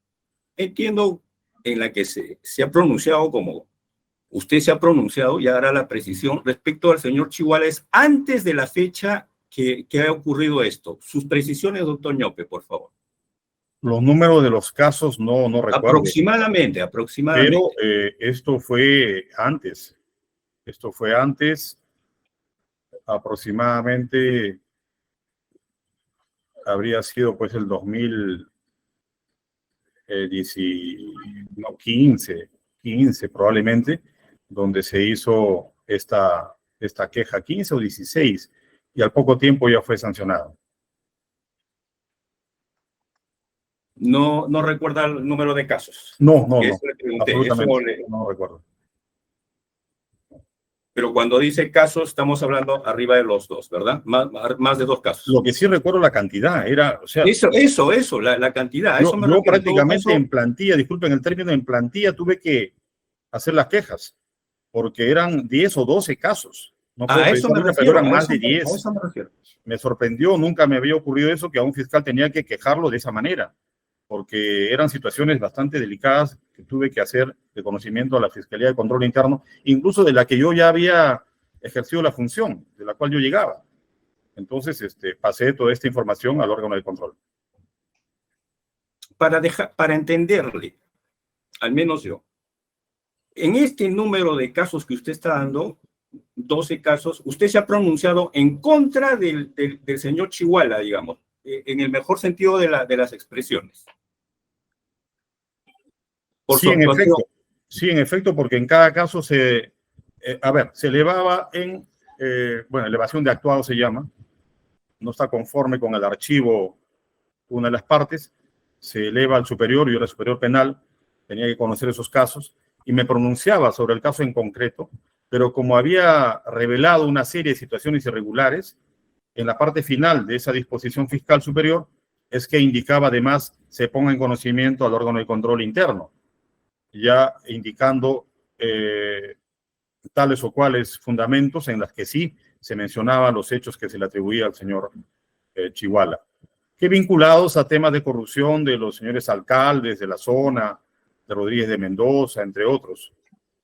Entiendo en la que se ha pronunciado como usted se ha pronunciado, y hará la precisión, respecto al señor Chihuales antes de la fecha que ha ocurrido esto. Sus precisiones, doctor Ñope, por favor. Los números de los casos no recuerdo. Aproximadamente. Pero esto fue antes. Esto fue antes, aproximadamente, habría sido pues el 2015 probablemente, donde se hizo esta queja, 15 o 16, y al poco tiempo ya fue sancionado. No recuerda el número de casos. No, absolutamente, no recuerdo. Pero cuando dice casos, estamos hablando arriba de los dos, ¿verdad? Más de dos casos. Lo que sí recuerdo la cantidad, era, o sea... Eso, la cantidad. Yo prácticamente en plantilla, disculpen el término, en plantilla tuve que hacer las quejas, porque eran 10 o 12 casos. No puedo eso me refiero, pero eran más de 10. A eso me refiero. Me sorprendió, nunca me había ocurrido eso, que a un fiscal tenía que quejarlo de esa manera, porque eran situaciones bastante delicadas que tuve que hacer de conocimiento a la Fiscalía de Control Interno, incluso de la que yo ya había ejercido la función, de la cual yo llegaba. Entonces, pasé toda esta información al órgano de control. Para entenderle, al menos yo, en este número de casos que usted está dando, 12 casos, usted se ha pronunciado en contra del señor Chihuala, digamos, en el mejor sentido de las expresiones. Sí, en efecto, porque en cada caso se elevaba en, elevación de actuado se llama, no está conforme con el archivo una de las partes, se eleva al superior, yo era superior penal, tenía que conocer esos casos, y me pronunciaba sobre el caso en concreto, pero como había revelado una serie de situaciones irregulares, en la parte final de esa disposición fiscal superior, es que indicaba además se ponga en conocimiento al órgano de control interno, ya indicando tales o cuales fundamentos en las que sí se mencionaban los hechos que se le atribuía al señor Chihuala, que vinculados a temas de corrupción de los señores alcaldes de la zona, de Rodríguez de Mendoza, entre otros,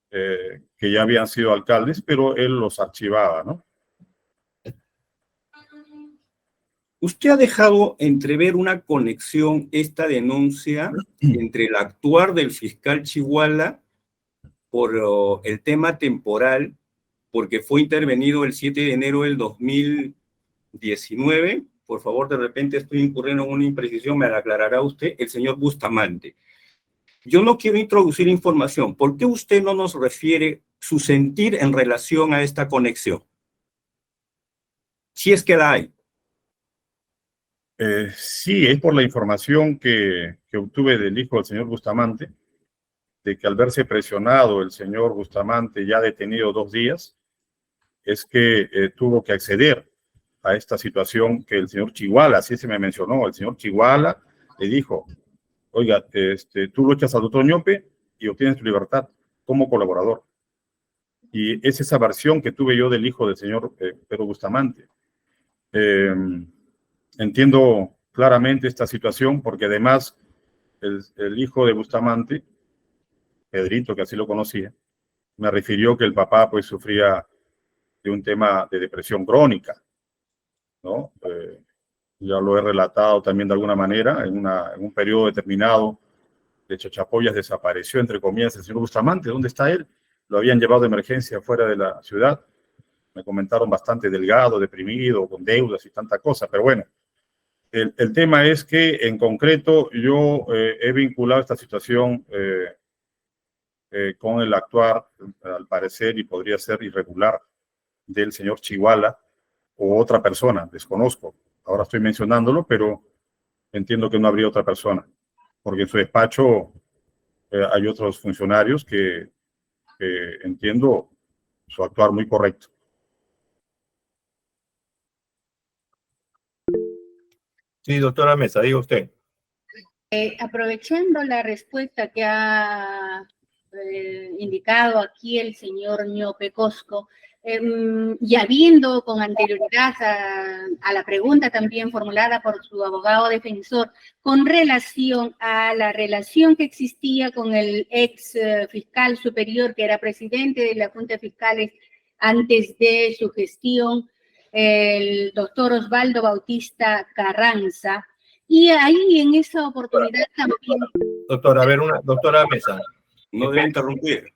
que ya habían sido alcaldes, pero él los archivaba, ¿no? Usted ha dejado entrever una conexión, esta denuncia, entre el actuar del fiscal Chihuala por el tema temporal, porque fue intervenido el 7 de enero del 2019. Por favor, de repente estoy incurriendo en una imprecisión, me la aclarará usted, el señor Bustamante. Yo no quiero introducir información. ¿Por qué usted no nos refiere su sentir en relación a esta conexión? Si es que la hay. Sí, es por la información que obtuve del hijo del señor Bustamante, de que al verse presionado el señor Bustamante, ya detenido 2 días, es que tuvo que acceder a esta situación que el señor Chiguala, así se me mencionó, el señor Chiguala le dijo, oiga, tú luchas al doctor Ñope y obtienes tu libertad como colaborador. Y es esa versión que tuve yo del hijo del señor Pedro Bustamante. Entiendo claramente esta situación porque además el hijo de Bustamante, Pedrito, que así lo conocía, me refirió que el papá pues sufría de un tema de depresión crónica, ¿no? Ya lo he relatado también de alguna manera, en un periodo determinado de Chachapoyas desapareció, entre comillas, el señor Bustamante. ¿Dónde está él? Lo habían llevado de emergencia fuera de la ciudad. Me comentaron bastante delgado, deprimido, con deudas y tanta cosa, pero bueno, el tema es que en concreto yo he vinculado esta situación con el actuar, al parecer, y podría ser irregular, del señor Chiguala o otra persona, desconozco. Ahora estoy mencionándolo, pero entiendo que no habría otra persona, porque en su despacho hay otros funcionarios que entiendo su actuar muy correcto. Sí, doctora Mesa, diga usted. Aprovechando la respuesta que ha indicado aquí el señor Ñope Cosco, y habiendo con anterioridad a la pregunta también formulada por su abogado defensor con relación a la relación que existía con el ex fiscal superior que era presidente de la Junta de Fiscales antes de su gestión, el doctor Osvaldo Bautista Carranza, y ahí en esa oportunidad también... Doctora, a ver, doctora Mesa. No debe interrumpir.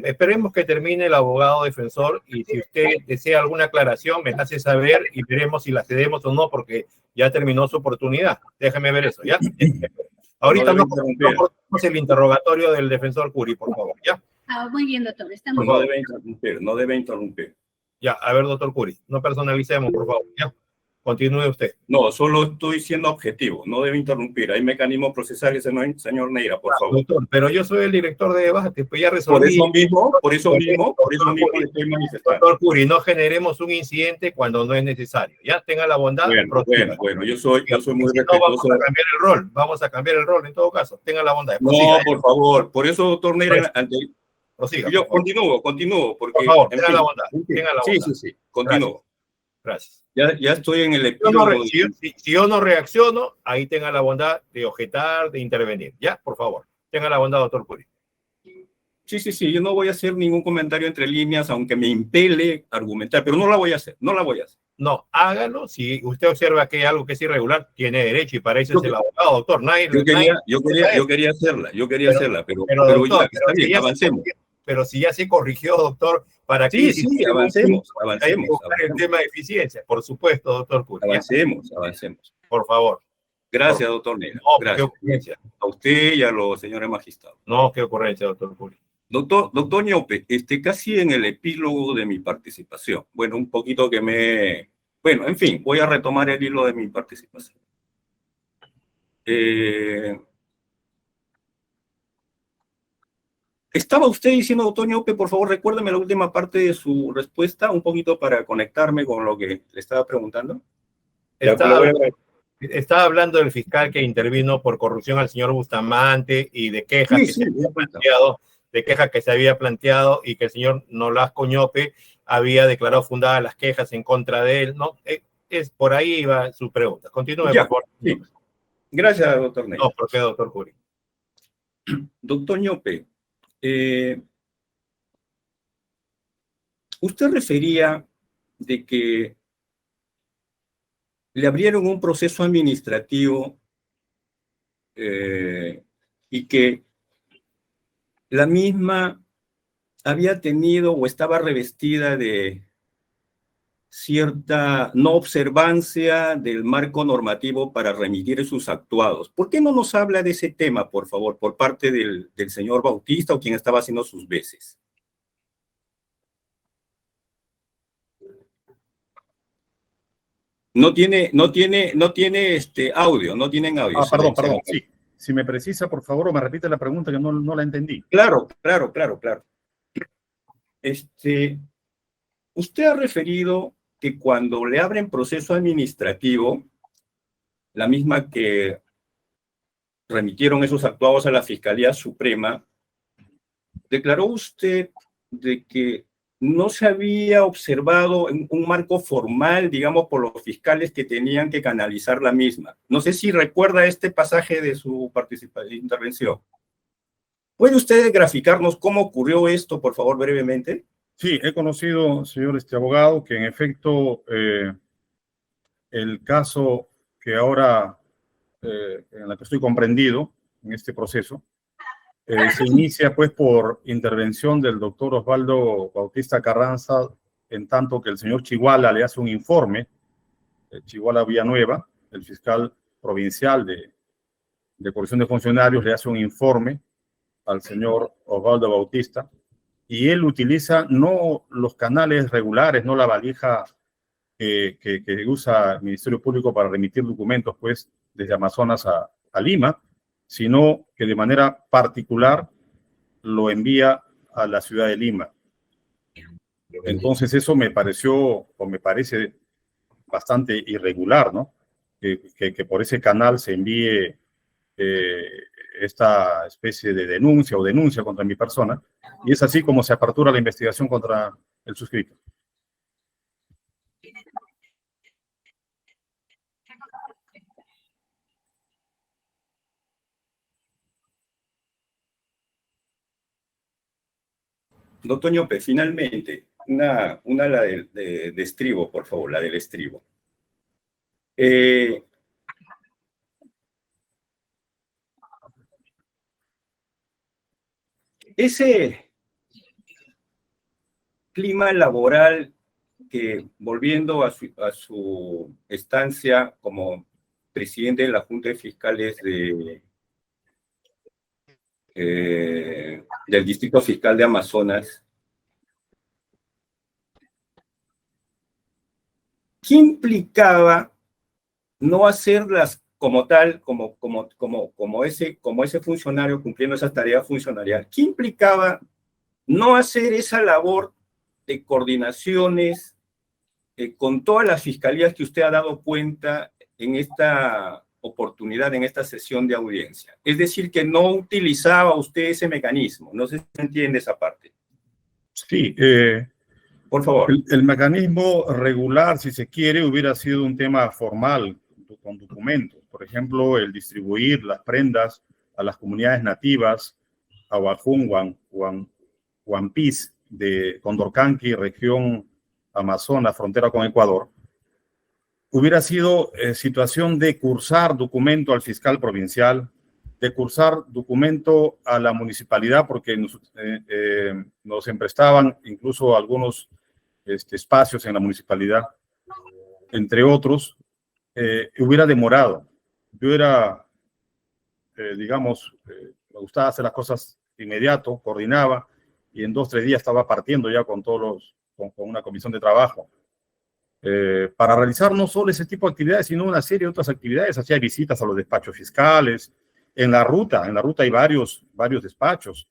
Esperemos que termine el abogado defensor y si usted desea alguna aclaración me hace saber y veremos si la cedemos o no porque ya terminó su oportunidad. Déjeme ver eso, ¿ya? Ahorita no cortemos el interrogatorio del defensor Curi, por favor, ¿ya? Muy bien, doctor. Estamos... No debe interrumpir, no debe interrumpir. Ya, a ver, doctor Curi, no personalicemos, por favor, ¿ya? Continúe usted. No, solo estoy siendo objetivo, no debe interrumpir. Hay mecanismos procesales, señor Neira, por favor. Doctor, pero yo soy el director de debate, pues ya resolví. Por eso mismo le estoy manifestando. Doctor Curi, no generemos un incidente cuando no es necesario. Ya, tenga la bondad. Bueno, yo soy muy respetuoso. Vamos a cambiar el rol, vamos a cambiar el rol en todo caso. Tenga la bondad. No, por favor, por eso, doctor Neira, prosiga. Yo continúo, porque... Por favor, tenga la bondad. Sí, continúo. Gracias. Ya estoy en el epílogo. Si yo no reacciono, ahí tenga la bondad de objetar, de intervenir. Ya, por favor. Tenga la bondad, doctor Curi. Sí, yo no voy a hacer ningún comentario entre líneas, aunque me impele argumentar, pero no la voy a hacer. No, hágalo. Si usted observa que hay algo que es irregular, tiene derecho y para eso es el abogado, doctor. Yo quería hacerla, pero doctor, ya, está bien, avancemos. Pero si ya se corrigió, doctor, ¿para qué? Sí, avancemos. Hay que buscar el tema de eficiencia, por supuesto, doctor Curi. Avancemos. Por favor. Gracias, doctor Neira. No, gracias. qué ocurrencia. A usted y a los señores magistrados. No, qué ocurrencia, doctor Curi. Doctor Ñope, casi en el epílogo de mi participación. Bueno, un poquito que Bueno, en fin, voy a retomar el hilo de mi participación. Estaba usted diciendo, doctor Ñope, por favor, recuérdeme la última parte de su respuesta, un poquito para conectarme con lo que le estaba preguntando. Estaba hablando del fiscal que intervino por corrupción al señor Bustamante y de quejas que se había planteado y que el señor Nolasco Ñope había declarado fundadas las quejas en contra de él, ¿no? Por ahí iba su pregunta. Continúe, por favor. Sí. Gracias, doctor Neira. No, ¿por qué, doctor Curi? Doctor Ñope, usted refería de que le abrieron un proceso administrativo y que la misma había tenido o estaba revestida de cierta no observancia del marco normativo para remitir sus actuados. ¿Por qué no nos habla de ese tema, por favor, por parte del señor Bautista o quien estaba haciendo sus veces? No tiene audio, no tienen audio. Perdón, sí. Si me precisa, por favor, o me repite la pregunta que no la entendí. Claro. Usted ha referido que cuando le abren proceso administrativo, la misma que remitieron esos actuados a la Fiscalía Suprema, declaró usted de que no se había observado un marco formal, digamos, por los fiscales que tenían que canalizar la misma. No sé si recuerda este pasaje de su intervención. ¿Puede usted graficarnos cómo ocurrió esto, por favor, brevemente? Sí, he conocido, señor abogado, que en efecto el caso que ahora en la que estoy comprendido en este proceso se inicia pues por intervención del doctor Osvaldo Bautista Carranza, en tanto que el señor Chiguala le hace un informe, Chiguala Villanueva, el fiscal provincial de corrección de funcionarios, le hace un informe al señor Osvaldo Bautista, y él utiliza no los canales regulares, no la valija que usa el Ministerio Público para remitir documentos pues desde Amazonas a Lima, sino que de manera particular lo envía a la ciudad de Lima. Entonces eso me parece bastante irregular, ¿no? Que por ese canal se envíe esta especie de denuncia contra mi persona, y es así como se apertura la investigación contra el suscrito. Doctor Ñope, finalmente, la de estribo, por favor, la del estribo. Ese clima laboral que, volviendo a su estancia como presidente de la Junta de Fiscales del Distrito Fiscal de Amazonas, ¿qué implicaba no hacerlas como tal, como ese funcionario cumpliendo esa tarea funcionarial? ¿Qué implicaba no hacer esa labor de coordinaciones con todas las fiscalías que usted ha dado cuenta en esta oportunidad, en esta sesión de audiencia? Es decir, que no utilizaba usted ese mecanismo. No sé si se entiende esa parte. Sí, por favor. El mecanismo regular, si se quiere, hubiera sido un tema formal, con documentos. Por ejemplo, el distribuir las prendas a las comunidades nativas, a Huajún, Huampís, de Condorcanqui, región Amazonas, frontera con Ecuador, hubiera sido situación de cursar documento al fiscal provincial, de cursar documento a la municipalidad, porque nos emprestaban incluso algunos espacios en la municipalidad, entre otros. Hubiera demorado. Yo era, me gustaba hacer las cosas de inmediato, coordinaba, y en 2 o 3 días estaba partiendo ya con con una comisión de trabajo. Para realizar no solo ese tipo de actividades, sino una serie de otras actividades. Hacía visitas a los despachos fiscales. En la ruta hay varios despachos.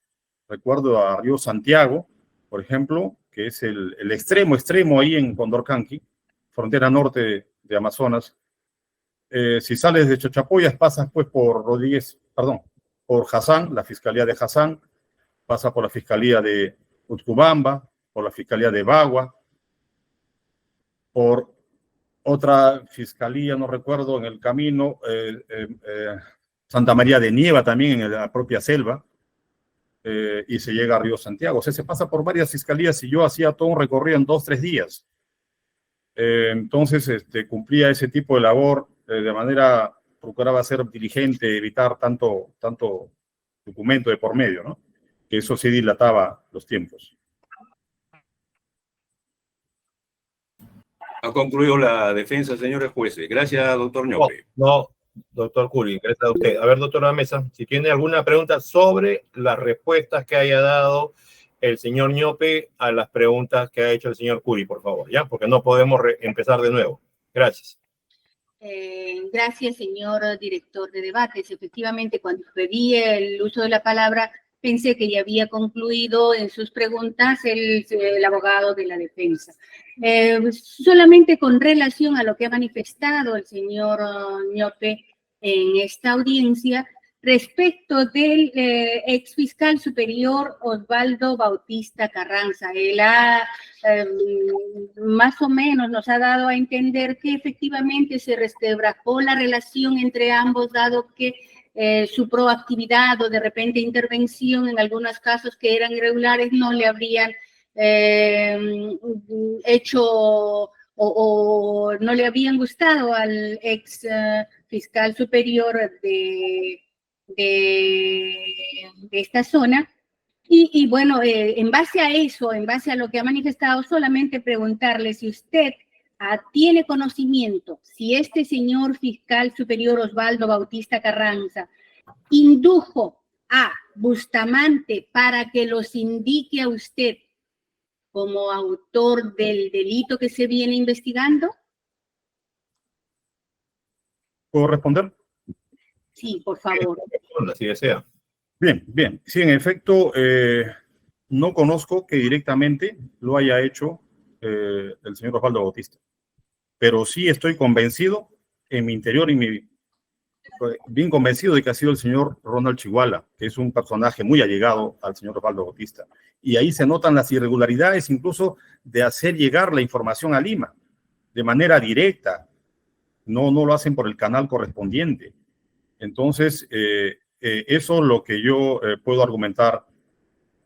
Recuerdo a Río Santiago, por ejemplo, que es el extremo ahí en Condorcanqui, frontera norte de Amazonas. Si sales de Chochapoyas, pasas pues por Hassan, la Fiscalía de Hassan, pasa por la Fiscalía de Utcubamba, por la Fiscalía de Bagua, por otra fiscalía, no recuerdo, en el camino, Santa María de Nieva también, en la propia selva, y se llega a Río Santiago. O sea, se pasa por varias fiscalías y yo hacía todo un recorrido en 2 o 3 días. Entonces, cumplía ese tipo de labor de manera, procuraba ser diligente, evitar tanto documento de por medio, ¿no? Que eso sí dilataba los tiempos. Ha concluido la defensa, señores jueces. Gracias, doctor Ñope. No, doctor Curi, gracias a usted. A ver, doctora Mesa, si tiene alguna pregunta sobre las respuestas que haya dado el señor Ñope a las preguntas que ha hecho el señor Curi, por favor, ¿ya? Porque no podemos empezar de nuevo. Gracias. Gracias, señor director de debates. Efectivamente, cuando pedí el uso de la palabra, pensé que ya había concluido en sus preguntas el abogado de la defensa. Solamente con relación a lo que ha manifestado el señor Ñope en esta audiencia, respecto del ex fiscal superior Osvaldo Bautista Carranza. Él más o menos nos ha dado a entender que efectivamente se resquebrajó la relación entre ambos, dado que su proactividad o de repente intervención en algunos casos que eran irregulares no le habrían hecho o no le habían gustado al ex fiscal superior de esta zona. Y bueno, en base a eso, en base a lo que ha manifestado, solamente preguntarle si usted tiene conocimiento, si este señor fiscal superior Osvaldo Bautista Carranza indujo a Bustamante para que los indique a usted como autor del delito que se viene investigando. ¿Puedo responder? Sí, por favor. Si desea. Bien, bien. Sí, en efecto, no conozco que directamente lo haya hecho el señor Osvaldo Bautista, pero sí estoy convencido en mi interior y bien convencido de que ha sido el señor Ronald Chiguala, que es un personaje muy allegado al señor Osvaldo Bautista. Y ahí se notan las irregularidades, incluso de hacer llegar la información a Lima de manera directa. No lo hacen por el canal correspondiente. Entonces, eso es lo que yo puedo argumentar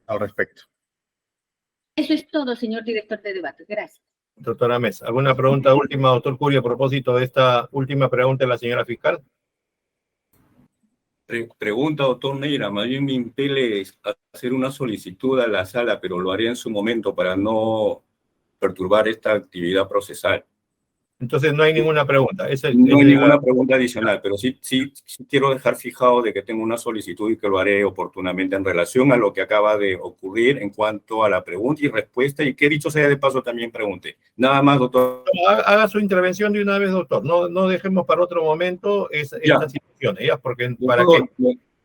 al respecto. Eso es todo, señor director de debate. Gracias. Doctora Mesa, ¿alguna pregunta última, doctor Curio, a propósito de esta última pregunta de la señora fiscal? Pregunta, doctor Neira, más bien me impele a hacer una solicitud a la sala, pero lo haré en su momento para no perturbar esta actividad procesal. Entonces no hay ninguna pregunta. No hay ninguna pregunta adicional, pero sí quiero dejar fijado de que tengo una solicitud y que lo haré oportunamente en relación a lo que acaba de ocurrir en cuanto a la pregunta y respuesta, y que dicho sea de paso también pregunte. Nada más, doctor. Haga su intervención de una vez, doctor. No dejemos para otro momento estas situaciones, ¿ya? Porque, Doctor, ¿para qué?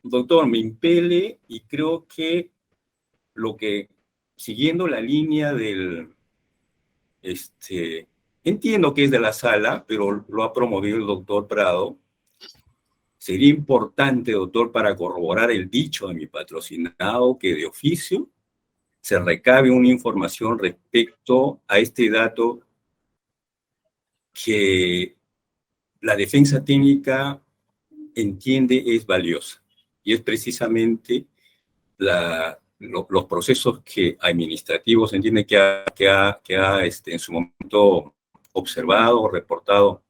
Doctor, me impele y creo que siguiendo la línea del... entiendo que es de la sala, pero lo ha promovido el doctor Prado. Sería importante, doctor, para corroborar el dicho de mi patrocinado, que de oficio se recabe una información respecto a este dato que la defensa técnica entiende es valiosa. Y es precisamente los procesos administrativos entiende que ha en su momento observado, reportado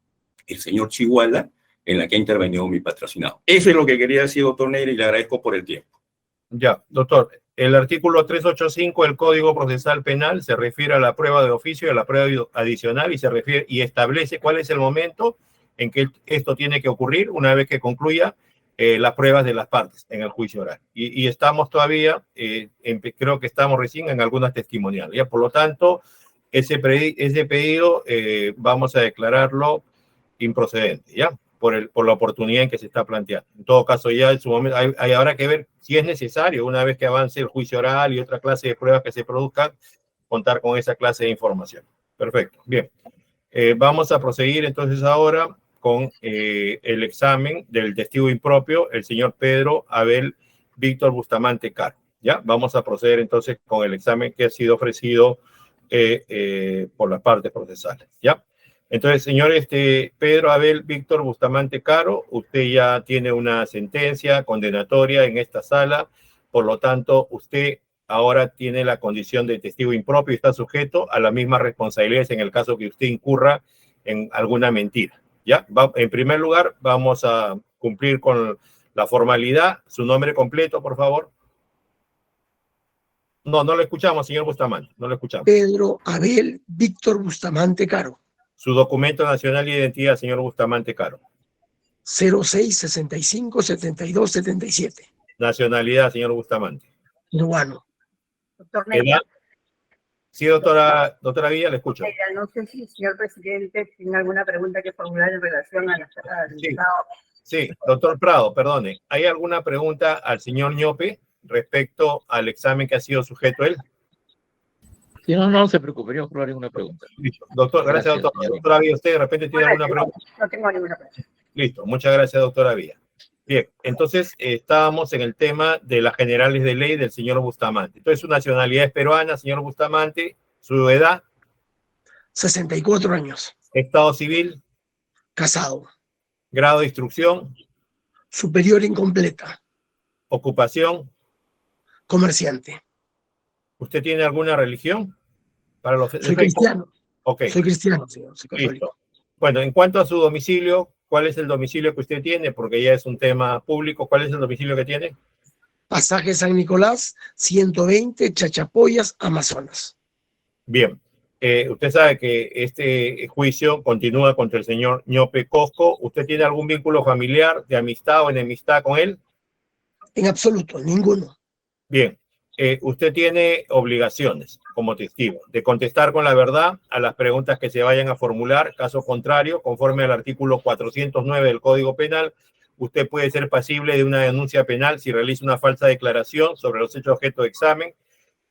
el señor Chiguala, en la que ha intervenido mi patrocinado. Eso es lo que quería decir, doctor Neira, y le agradezco por el tiempo. Ya, doctor. El artículo 385 del Código Procesal Penal se refiere a la prueba de oficio y a la prueba adicional y establece cuál es el momento en que esto tiene que ocurrir una vez que concluya las pruebas de las partes en el juicio oral. Y estamos todavía, creo que estamos recién en algunas testimoniales. ¿Ya? Por lo tanto, ese pedido vamos a declararlo improcedente, ¿ya? Por la oportunidad en que se está planteando. En todo caso, ya en su momento habrá que ver si es necesario, una vez que avance el juicio oral y otra clase de pruebas que se produzcan, contar con esa clase de información. Perfecto, bien. Vamos a proseguir entonces ahora con el examen del testigo impropio, el señor Pedro Abel Víctor Bustamante Caro. ¿Ya? Vamos a proceder entonces con el examen que ha sido ofrecido por las partes procesales. ¿Ya? Entonces, señor Pedro Abel Víctor Bustamante Caro, usted ya tiene una sentencia condenatoria en esta sala, por lo tanto, usted ahora tiene la condición de testigo impropio y está sujeto a las mismas responsabilidades en el caso que usted incurra en alguna mentira. ¿Ya? En primer lugar, vamos a cumplir con la formalidad. Su nombre completo, por favor. No lo escuchamos, señor Bustamante, no lo escuchamos. Pedro Abel Víctor Bustamante Caro. Su documento nacional de identidad, señor Bustamante Caro. 06-65-72-77. Nacionalidad, señor Bustamante. Peruano. Doctor Neira. Edad. Sí, doctora Villa, le escucho. No sé si el señor presidente tiene alguna pregunta que formular en relación al Sí. Estado. Sí, doctor Prado, perdone. ¿Hay alguna pregunta al señor Ñope respecto al examen que ha sido sujeto él? Si no, no se preocupe, yo formularé una pregunta. Listo. Doctor, gracias, doctor. señor. Doctora Villa, ¿usted de repente tiene alguna pregunta? No tengo ninguna pregunta. Listo, muchas gracias, doctora Villa. Bien, entonces estábamos en el tema de las generales de ley del señor Bustamante. Entonces, su nacionalidad es peruana, señor Bustamante, su edad, 64 años, estado civil, casado, grado de instrucción, superior incompleta, ocupación. comerciante. ¿Usted tiene alguna religión? Para los Soy cristiano. Ok. Soy cristiano, señor. Soy católico. Listo. Bueno, en cuanto a su domicilio, ¿cuál es el domicilio que usted tiene? Porque ya es un tema público. ¿Cuál es el domicilio que tiene? Pasaje San Nicolás, 120, Chachapoyas, Amazonas. Bien. Usted sabe que este juicio continúa contra el señor Ñope Cosco. ¿Usted tiene algún vínculo familiar, de amistad o enemistad con él? En absoluto, ninguno. Bien. Usted tiene obligaciones como testigo de contestar con la verdad a las preguntas que se vayan a formular. Caso contrario, conforme al artículo 409 del Código Penal, usted puede ser pasible de una denuncia penal si realiza una falsa declaración sobre los hechos objeto de examen.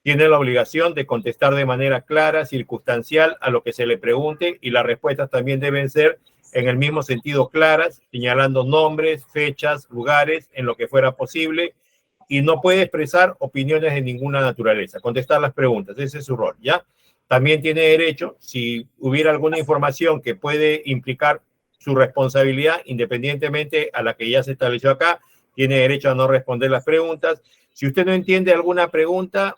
Tiene la obligación de contestar de manera clara, circunstancial a lo que se le pregunte, y las respuestas también deben ser en el mismo sentido claras, señalando nombres, fechas, lugares, en lo que fuera posible, y no puede expresar opiniones de ninguna naturaleza, contestar las preguntas, ese es su rol, ¿ya? También tiene derecho, si hubiera alguna información que puede implicar su responsabilidad, independientemente a la que ya se estableció acá, tiene derecho a no responder las preguntas. Si usted no entiende alguna pregunta,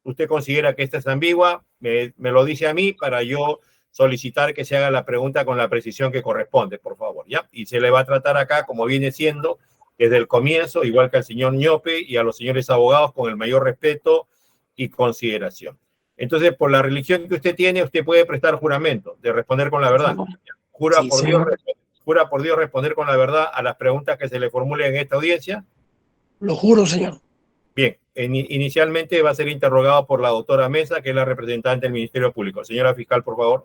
usted considera que esta es ambigua, me lo dice a mí para yo solicitar que se haga la pregunta con la precisión que corresponde, por favor, ¿ya? Y se le va a tratar acá como viene siendo desde el comienzo, igual que al señor Ñope y a los señores abogados, con el mayor respeto y consideración. Entonces, por la religión que usted tiene, usted puede prestar juramento de responder con la verdad. Jura, Sí, jura por Dios responder con la verdad a las preguntas que se le formulen en esta audiencia. Lo juro, señor. Bien, inicialmente va a ser interrogado por la doctora Mesa, que es la representante del Ministerio Público. Señora fiscal, por favor.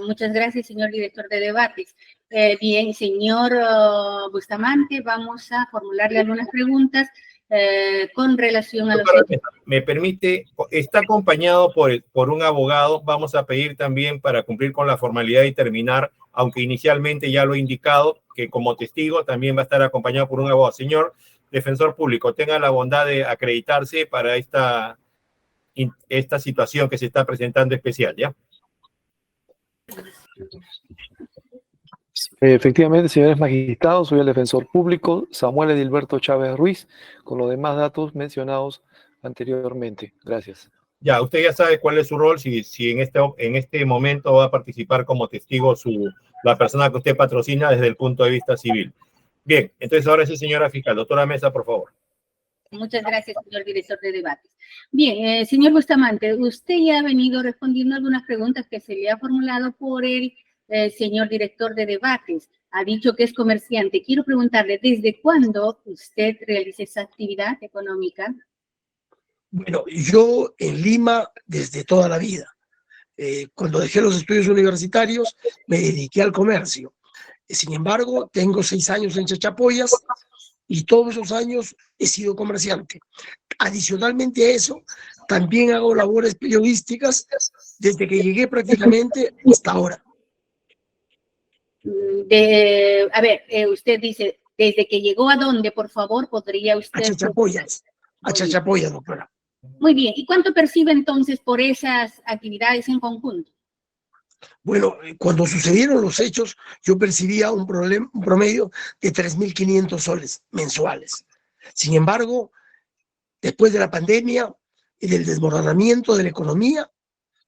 Muchas gracias, señor director de debates. Bien, señor Bustamante, vamos a formularle algunas preguntas con relación a los hechos. Me permite, está acompañado por un abogado. Vamos a pedir también, para cumplir con la formalidad y terminar, aunque inicialmente ya lo he indicado, que como testigo también va a estar acompañado por un abogado. Señor defensor público, tenga la bondad de acreditarse para esta situación que se está presentando especial, ¿ya? Efectivamente, señores magistrados, soy el defensor público Samuel Edilberto Chávez Ruiz, con los demás datos mencionados anteriormente. Gracias. Ya, usted ya sabe cuál es su rol, si en este momento va a participar como testigo la persona que usted patrocina desde el punto de vista civil. Bien, entonces ahora sí, señora fiscal. Doctora Mesa, por favor. Muchas gracias, señor director de debates. Bien, señor Bustamante, usted ya ha venido respondiendo algunas preguntas que se le ha formulado por el señor director de debates. Ha dicho que es comerciante. Quiero preguntarle, ¿desde cuándo usted realiza esa actividad económica? Bueno, yo en Lima desde toda la vida. Cuando dejé los estudios universitarios, me dediqué al comercio. Sin embargo, tengo 6 años en Chachapoyas y todos esos años he sido comerciante. Adicionalmente a eso, también hago labores periodísticas desde que llegué prácticamente hasta ahora. Usted dice, ¿desde que llegó a dónde, por favor, podría usted? A Chachapoyas, doctora. Muy bien, ¿y cuánto percibe entonces por esas actividades en conjunto? Bueno, cuando sucedieron los hechos, yo percibía un promedio de 3.500 soles mensuales. Sin embargo, después de la pandemia y del desmoronamiento de la economía,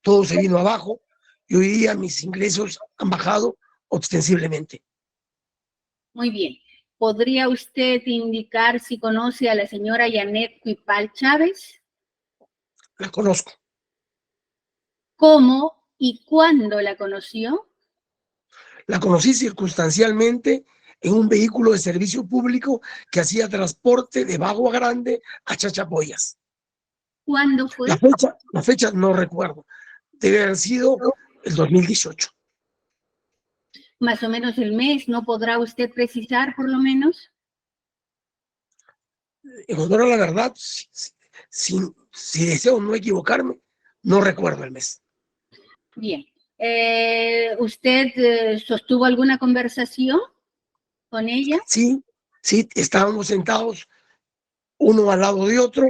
todo se vino abajo y hoy día mis ingresos han bajado ostensiblemente. Muy bien. ¿Podría usted indicar si conoce a la señora Yanet Cuipal Chávez? La conozco. ¿Cómo y cuándo la conoció? La conocí circunstancialmente en un vehículo de servicio público que hacía transporte de Bagua Grande a Chachapoyas. ¿Cuándo fue? La fecha no recuerdo. Debe haber sido el 2018. Más o menos el mes, ¿no podrá usted precisar por lo menos? En honor a la verdad, si deseo no equivocarme, no recuerdo el mes. Bien. ¿Usted sostuvo alguna conversación con ella? Sí, estábamos sentados uno al lado de otro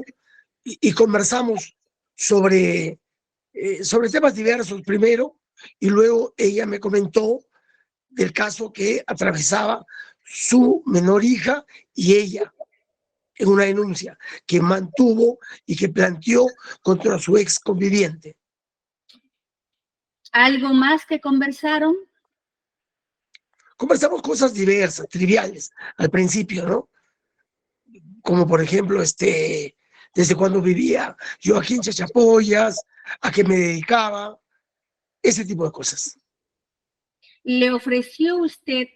y conversamos sobre temas diversos primero, y luego ella me comentó del caso que atravesaba su menor hija y ella en una denuncia que mantuvo y que planteó contra su ex conviviente. ¿Algo más que conversaron? Conversamos cosas diversas, triviales, al principio, ¿no? Como por ejemplo, desde cuando vivía yo aquí en Chachapoyas, a qué me dedicaba, ese tipo de cosas. ¿Le ofreció usted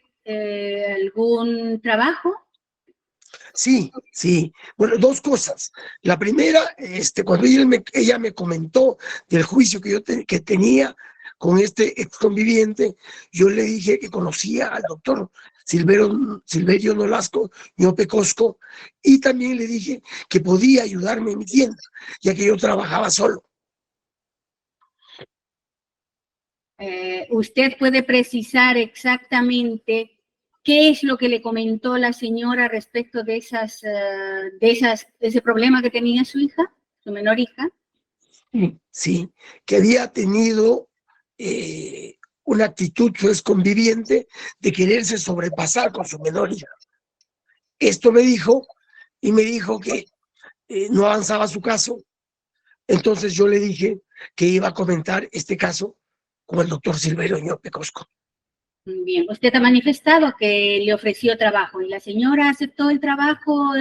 algún trabajo? Sí. Bueno, dos cosas. La primera, cuando ella me comentó del juicio que tenía con este ex conviviente, yo le dije que conocía al doctor Silverio Nolasco Ñope Cosco, y también le dije que podía ayudarme en mi tienda, ya que yo trabajaba solo. ¿Usted puede precisar exactamente qué es lo que le comentó la señora respecto de ese problema que tenía su hija, su menor hija? Sí, que había tenido una actitud su ex conviviente de quererse sobrepasar con su menor hija. Esto me dijo, y me dijo que no avanzaba su caso. Entonces yo le dije que iba a comentar este caso con el doctor Silverio Ñope Cosco. Bien, usted ha manifestado que le ofreció trabajo y la señora aceptó el trabajo.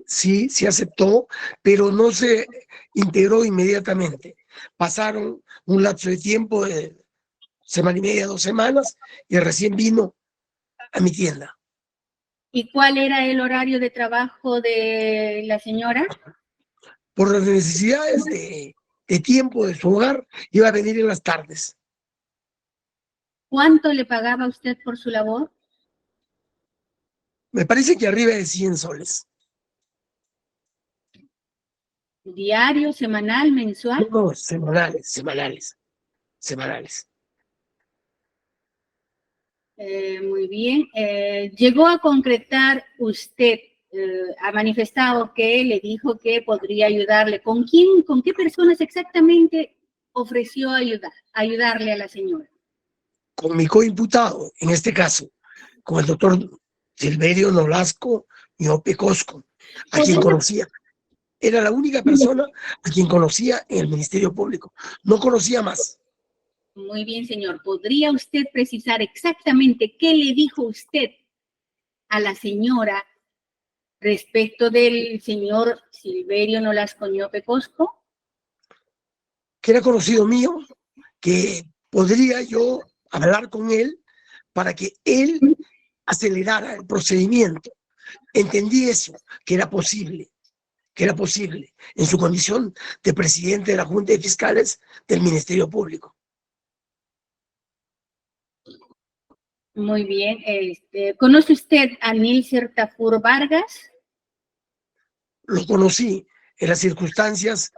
Sí aceptó, pero no se integró inmediatamente. Pasaron un lapso de tiempo de semana y media, 2 semanas, y recién vino a mi tienda. ¿Y cuál era el horario de trabajo de la señora? Por las necesidades de tiempo de su hogar, iba a venir en las tardes. ¿Cuánto le pagaba usted por su labor? Me parece que arriba de 100 soles. ¿Diario, semanal, mensual? No, semanales. Muy bien. ¿Llegó a concretar usted, ha manifestado que le dijo que podría ayudarle? ¿Con qué personas exactamente ofreció ayudarle a la señora? Con mi coimputado, en este caso, con el doctor Silverio Nolasco Ñope Cosco, a quien conocía. Era la única persona a quien conocía en el Ministerio Público. No conocía más. Muy bien, señor. ¿Podría usted precisar exactamente qué le dijo usted a la señora respecto del señor Silverio Nolasco Ñope Cosco? Que era conocido mío, que podría yo hablar con él para que él acelerara el procedimiento. Entendí eso, que era posible en su condición de presidente de la Junta de Fiscales del Ministerio Público. Muy bien. ¿Conoce usted a Nilcer Tafur Vargas? Lo conocí en las circunstancias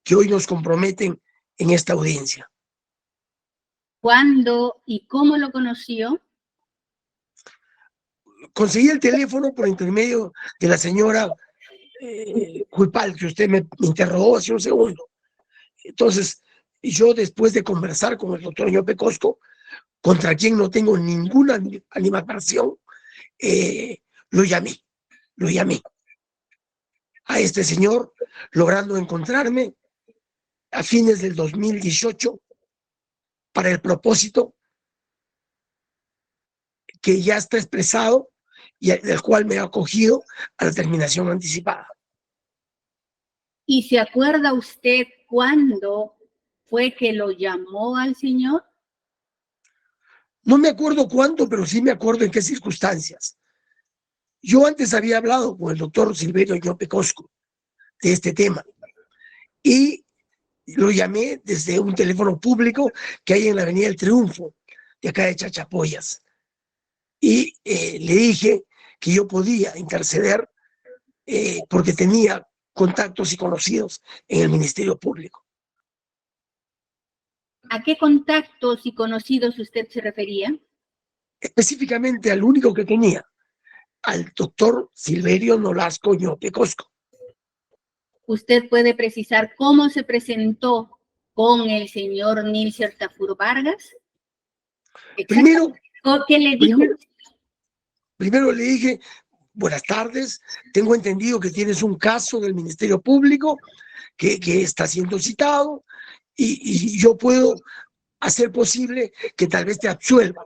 que hoy nos comprometen en esta audiencia. ¿Cuándo y cómo lo conoció? Conseguí el teléfono por intermedio de la señora Culpal, que usted me interrogó hace un segundo. Entonces, yo después de conversar con el doctor Ñope Cosco, contra quien no tengo ninguna animadversión, lo llamé a este señor, logrando encontrarme a fines del 2018 para el propósito que ya está expresado y del cual me ha acogido a la terminación anticipada. ¿Y se acuerda usted cuándo fue que lo llamó al señor? No me acuerdo cuándo, pero sí me acuerdo en qué circunstancias. Yo antes había hablado con el doctor Silverio Ñope Cosco de este tema, y lo llamé desde un teléfono público que hay en la Avenida del Triunfo, de acá de Chachapoyas. Y le dije que yo podía interceder porque tenía contactos y conocidos en el Ministerio Público. ¿A qué contactos y conocidos usted se refería? Específicamente al único que tenía, al doctor Silverio Nolasco Ñope Cosco. ¿Usted puede precisar cómo se presentó con el señor Nilcer Tafur Vargas? Primero, ¿Qué le dijo? Primero le dije, buenas tardes, tengo entendido que tienes un caso del Ministerio Público que está siendo citado y yo puedo hacer posible que tal vez te absuelva.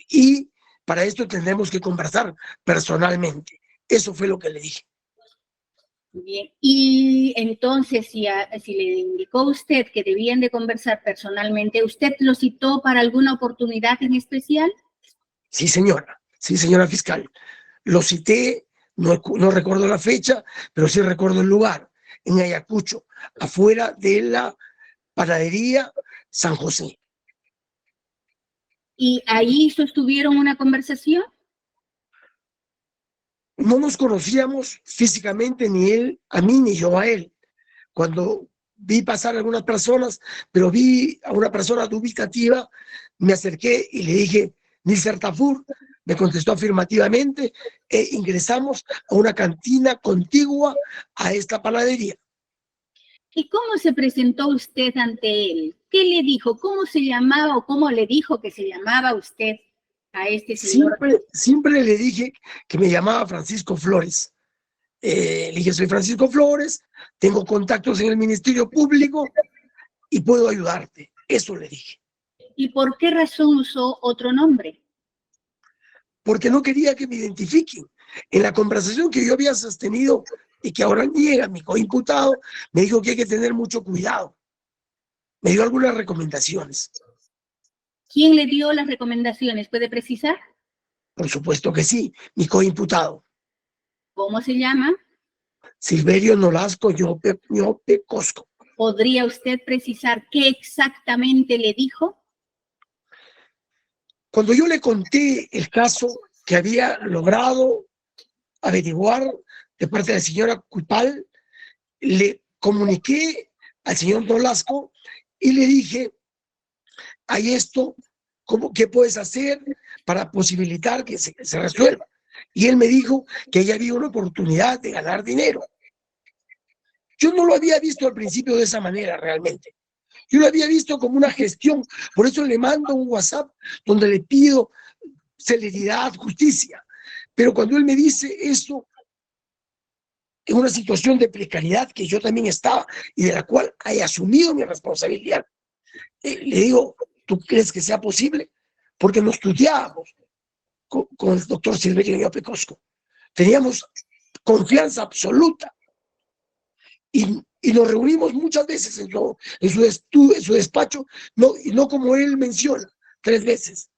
Y para esto tendremos que conversar personalmente. Eso fue lo que le dije. Bien, y entonces si le indicó usted que debían de conversar personalmente, ¿usted lo citó para alguna oportunidad en especial? Sí, señora fiscal. Lo cité, no recuerdo la fecha, pero sí recuerdo el lugar, en Ayacucho, afuera de la panadería San José. ¿Y ahí sostuvieron una conversación? No nos conocíamos físicamente, ni él a mí, ni yo a él. Cuando vi pasar a algunas personas, pero vi a una persona dubitativa, me acerqué y le dije, Nilcer Tafur, me contestó afirmativamente e ingresamos a una cantina contigua a esta panadería. ¿Y cómo se presentó usted ante él? ¿Qué le dijo? ¿Cómo se llamaba o cómo le dijo que se llamaba usted a este señor? Siempre le dije que me llamaba Francisco Flores. Le dije, soy Francisco Flores, tengo contactos en el Ministerio Público y puedo ayudarte. Eso le dije. ¿Y por qué razón usó otro nombre? Porque no quería que me identifiquen. En la conversación que yo había sostenido y que ahora niega mi coimputado, me dijo que hay que tener mucho cuidado. Me dio algunas recomendaciones. ¿Quién le dio las recomendaciones? ¿Puede precisar? Por supuesto que sí, mi coimputado. ¿Cómo se llama? Silverio Nolasco Ñope Cosco. ¿Podría usted precisar qué exactamente le dijo? Cuando yo le conté el caso que había logrado averiguar de parte de la señora Cuipal, le comuniqué al señor Nolasco y le dije, hay esto, ¿qué puedes hacer para posibilitar que se resuelva? Y él me dijo que ahí había una oportunidad de ganar dinero. Yo no lo había visto al principio de esa manera realmente. Yo lo había visto como una gestión, por eso le mando un WhatsApp donde le pido celeridad, justicia. Pero cuando él me dice eso, en una situación de precariedad que yo también estaba y de la cual he asumido mi responsabilidad, le digo, ¿tú crees que sea posible? Porque nos estudiábamos con el doctor Silverio Ñope Cosco. Teníamos confianza absoluta. Y nos reunimos muchas veces en su despacho, y no como él menciona, 3 veces.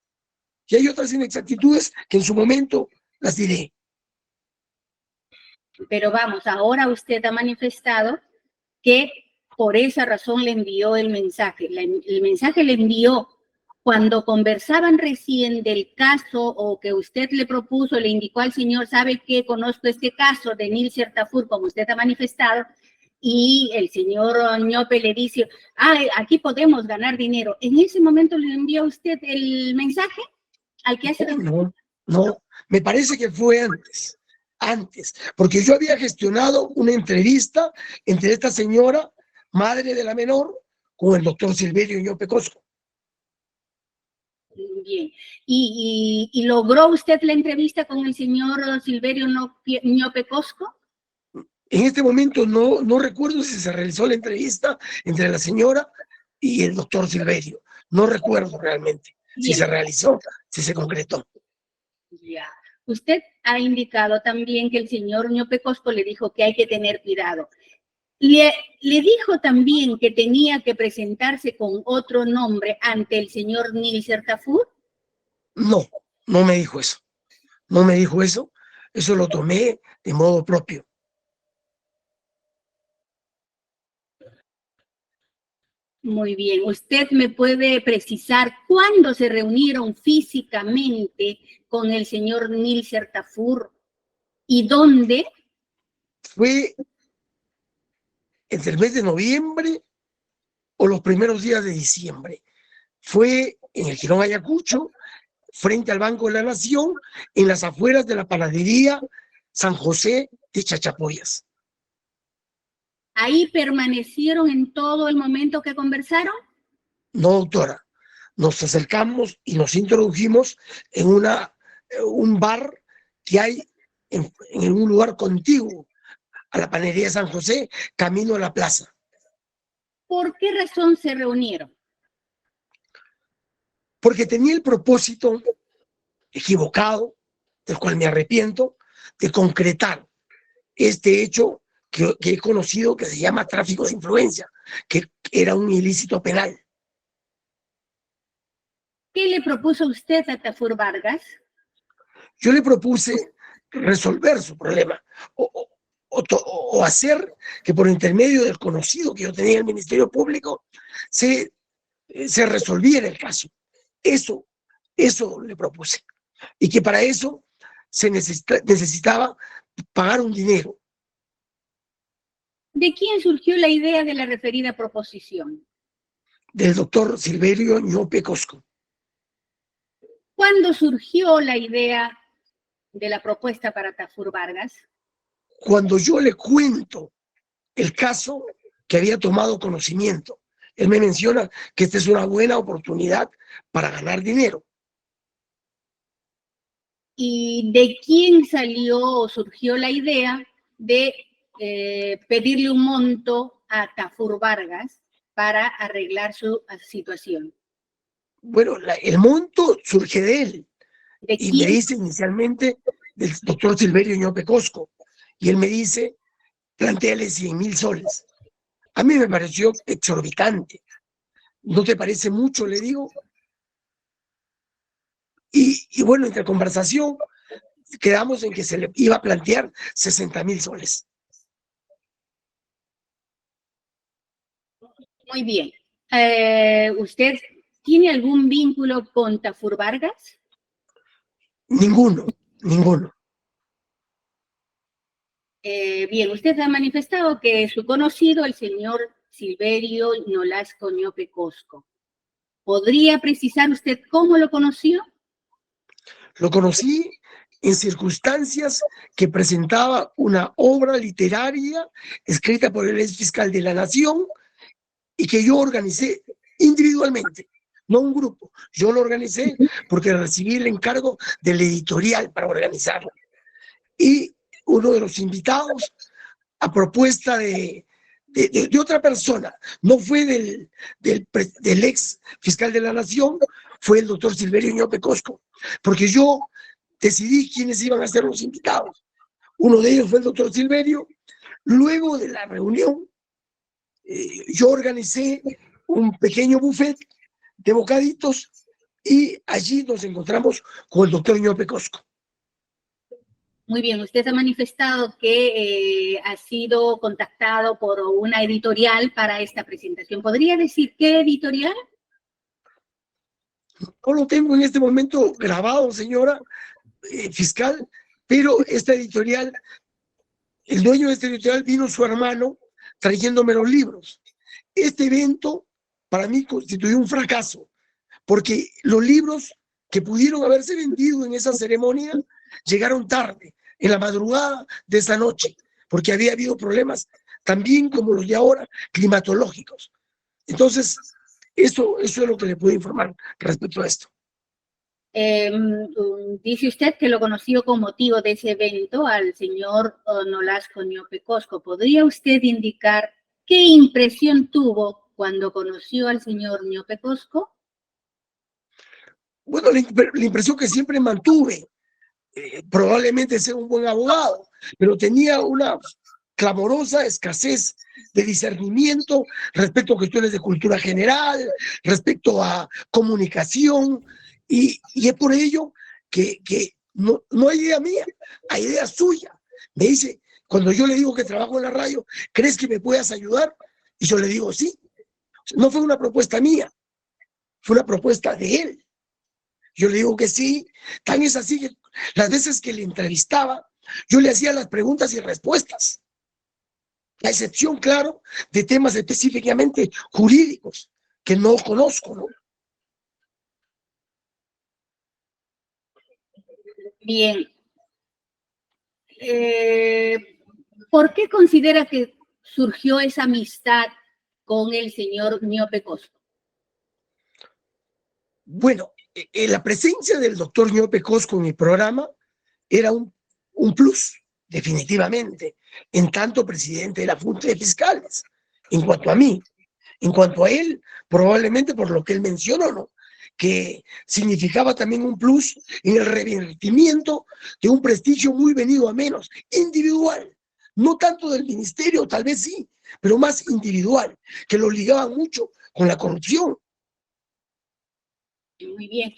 Y hay otras inexactitudes que en su momento las diré. Pero vamos, ahora usted ha manifestado que por esa razón le envió el mensaje. El mensaje le envió cuando conversaban recién del caso o que usted le propuso, le indicó al señor, ¿sabe qué? Conozco este caso de Nilcer Tafur, como usted ha manifestado, y el señor Ñope le dice, aquí podemos ganar dinero. ¿En ese momento le envió usted el mensaje al que hace? No, me parece que fue antes, porque yo había gestionado una entrevista entre esta señora, madre de la menor, con el doctor Silverio Ñope Cosco. Bien. ¿Y logró usted la entrevista con el señor Silverio Ñope Cosco? En este momento no recuerdo si se realizó la entrevista entre la señora y el doctor Silverio. No recuerdo realmente si se realizó, si se concretó. Ya. Usted ha indicado también que el señor Ñope Cosco le dijo que hay que tener cuidado. ¿Le dijo también que tenía que presentarse con otro nombre ante el señor Nilcer Tafur? No me dijo eso. No me dijo eso. Eso lo tomé de modo propio. Muy bien. ¿Usted me puede precisar cuándo se reunieron físicamente con el señor Nilser Tafur y dónde? Fue entre el mes de noviembre o los primeros días de diciembre. Fue en el Jirón Ayacucho, frente al Banco de la Nación, en las afueras de la panadería San José de Chachapoyas. ¿Ahí permanecieron en todo el momento que conversaron? No, doctora. Nos acercamos y nos introdujimos en un bar que hay en un lugar contiguo a la panadería San José, camino a la plaza. ¿Por qué razón se reunieron? Porque tenía el propósito equivocado, del cual me arrepiento, de concretar este hecho que he conocido que se llama tráfico de influencia, que era un ilícito penal. ¿Qué le propuso usted a Tafur Vargas? Yo le propuse resolver su problema o hacer que por intermedio del conocido que yo tenía en el Ministerio Público se resolviera el caso. Eso le propuse. Y que para eso se necesitaba pagar un dinero. ¿De quién surgió la idea de la referida proposición? Del doctor Silverio Ñope Cosco. ¿Cuándo surgió la idea de la propuesta para Tafur Vargas? Cuando yo le cuento el caso que había tomado conocimiento, él me menciona que esta es una buena oportunidad para ganar dinero. ¿Y de quién salió o surgió la idea de pedirle un monto a Tafur Vargas para arreglar su situación? Bueno, el monto surge de él. ¿De Y quién? me dice inicialmente del doctor Silverio Ñope Cosco. Y él me dice, plantéale 100,000 soles. A mí me pareció exorbitante. ¿No te parece mucho? Le digo. Y bueno, entre conversación, quedamos en que se le iba a plantear 60,000 soles. Muy bien. ¿Usted tiene algún vínculo con Tafur Vargas? Ninguno. Bien, usted ha manifestado que su conocido, el señor Silverio Nolasco Ñope Cosco. ¿Podría precisar usted cómo lo conoció? Lo conocí en circunstancias que presentaba una obra literaria escrita por el ex fiscal de la Nación y que yo organicé individualmente, no un grupo. Yo lo organicé porque recibí el encargo del editorial para organizarlo. Y uno de los invitados, a propuesta de otra persona, no fue del ex fiscal de la Nación, fue el doctor Silverio Ñope Cosco, porque yo decidí quiénes iban a ser los invitados. Uno de ellos fue el doctor Silverio. Luego de la reunión, yo organicé un pequeño buffet de bocaditos y allí nos encontramos con el doctor Ñope Cosco. Muy bien, usted ha manifestado que ha sido contactado por una editorial para esta presentación. ¿Podría decir qué editorial? No lo tengo en este momento grabado, señora fiscal, pero esta editorial, el dueño de esta editorial vino su hermano trayéndome los libros. Este evento para mí constituyó un fracaso, porque los libros que pudieron haberse vendido en esa ceremonia llegaron tarde, en la madrugada de esa noche, porque había habido problemas también como los de ahora, climatológicos. Entonces, eso es lo que le puedo informar respecto a esto. Dice usted que lo conoció con motivo de ese evento al señor Nolasco Ñope Cosco. ¿Podría usted indicar qué impresión tuvo cuando conoció al señor Ñope Cosco? Bueno, la impresión que siempre mantuve, probablemente sea un buen abogado, pero tenía una clamorosa escasez de discernimiento respecto a cuestiones de cultura general, respecto a comunicación, y es por ello que no hay idea mía, hay idea suya. Me dice, cuando yo le digo que trabajo en la radio, ¿crees que me puedas ayudar? Y yo le digo, sí. O No fue una propuesta mía, fue una propuesta de él. Yo le digo que sí, tan es así que las veces que le entrevistaba, yo le hacía las preguntas y respuestas. La excepción, claro, de temas específicamente jurídicos que no conozco, ¿no? Bien. ¿Por qué considera que surgió esa amistad con el señor Ñope Cosco? Bueno, la presencia del doctor Ñope Cosco en mi programa era un plus, definitivamente, en tanto presidente de la Junta de Fiscales. En cuanto a mí, en cuanto a él, probablemente por lo que él mencionó, ¿no? Que significaba también un plus en el revertimiento de un prestigio muy venido a menos, individual, no tanto del ministerio, tal vez sí, pero más individual, que lo ligaba mucho con la corrupción. Muy bien.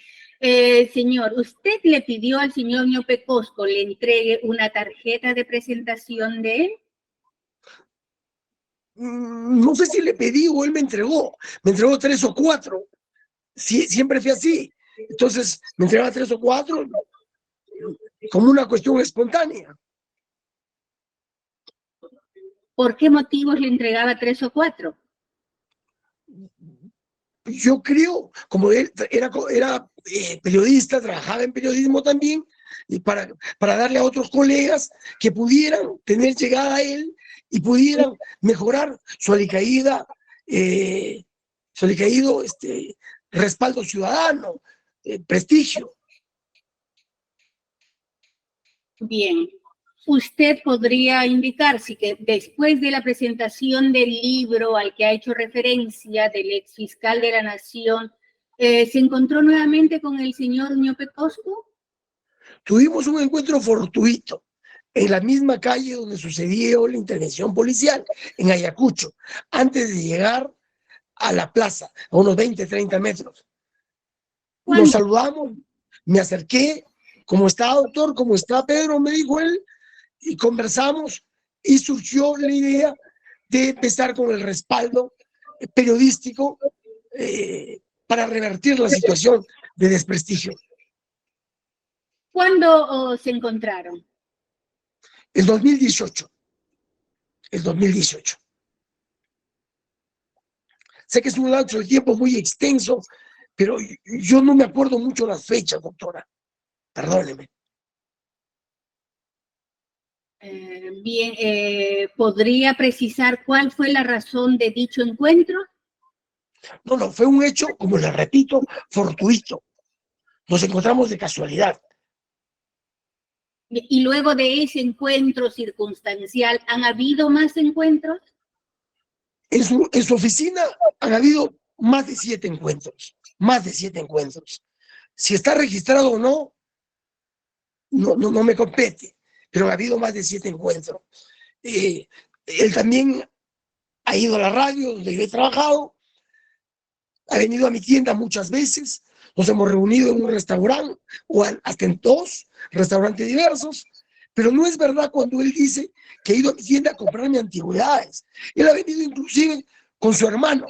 Señor, ¿usted le pidió al señor Ñope Cosco le entregue una tarjeta de presentación de él? No sé si le pedí o él me entregó 3 o 4. Sí, siempre fue así. Entonces, me entregaba 3 o 4 como una cuestión espontánea. ¿Por qué motivos le entregaba 3 o 4? Yo creo, como él era periodista, trabajaba en periodismo también, y para darle a otros colegas que pudieran tener llegada a él y pudieran mejorar su alicaído respaldo ciudadano, prestigio. Bien. ¿Usted podría indicar si que después de la presentación del libro al que ha hecho referencia del ex fiscal de la Nación, se encontró nuevamente con el señor Ñope Cosco? Tuvimos un encuentro fortuito en la misma calle donde sucedió la intervención policial, en Ayacucho, antes de llegar a la plaza, a unos 20, 30 metros. ¿Cuándo? Nos saludamos, me acerqué, ¿cómo está, doctor? ¿Cómo está, Pedro? Me dijo él, y conversamos, y surgió la idea de empezar con el respaldo periodístico para revertir la situación de desprestigio. ¿Cuándo se encontraron? El 2018. El 2018. Sé que es un lapso de tiempo muy extenso, pero yo no me acuerdo mucho las fechas, doctora. Perdóneme. Bien, ¿podría precisar cuál fue la razón de dicho encuentro? No, fue un hecho, como le repito, fortuito. Nos encontramos de casualidad. Y luego de ese encuentro circunstancial, ¿han habido más encuentros? En su oficina han habido más de 7 encuentros. Más de 7 encuentros. Si está registrado o no, no me compete, pero ha habido más de 7 encuentros. Él también ha ido a la radio donde yo he trabajado, ha venido a mi tienda muchas veces, nos hemos reunido en un restaurante o hasta en 2 restaurantes diversos, pero no es verdad cuando él dice que ha ido a mi tienda a comprarme antigüedades. Él ha venido inclusive con su hermano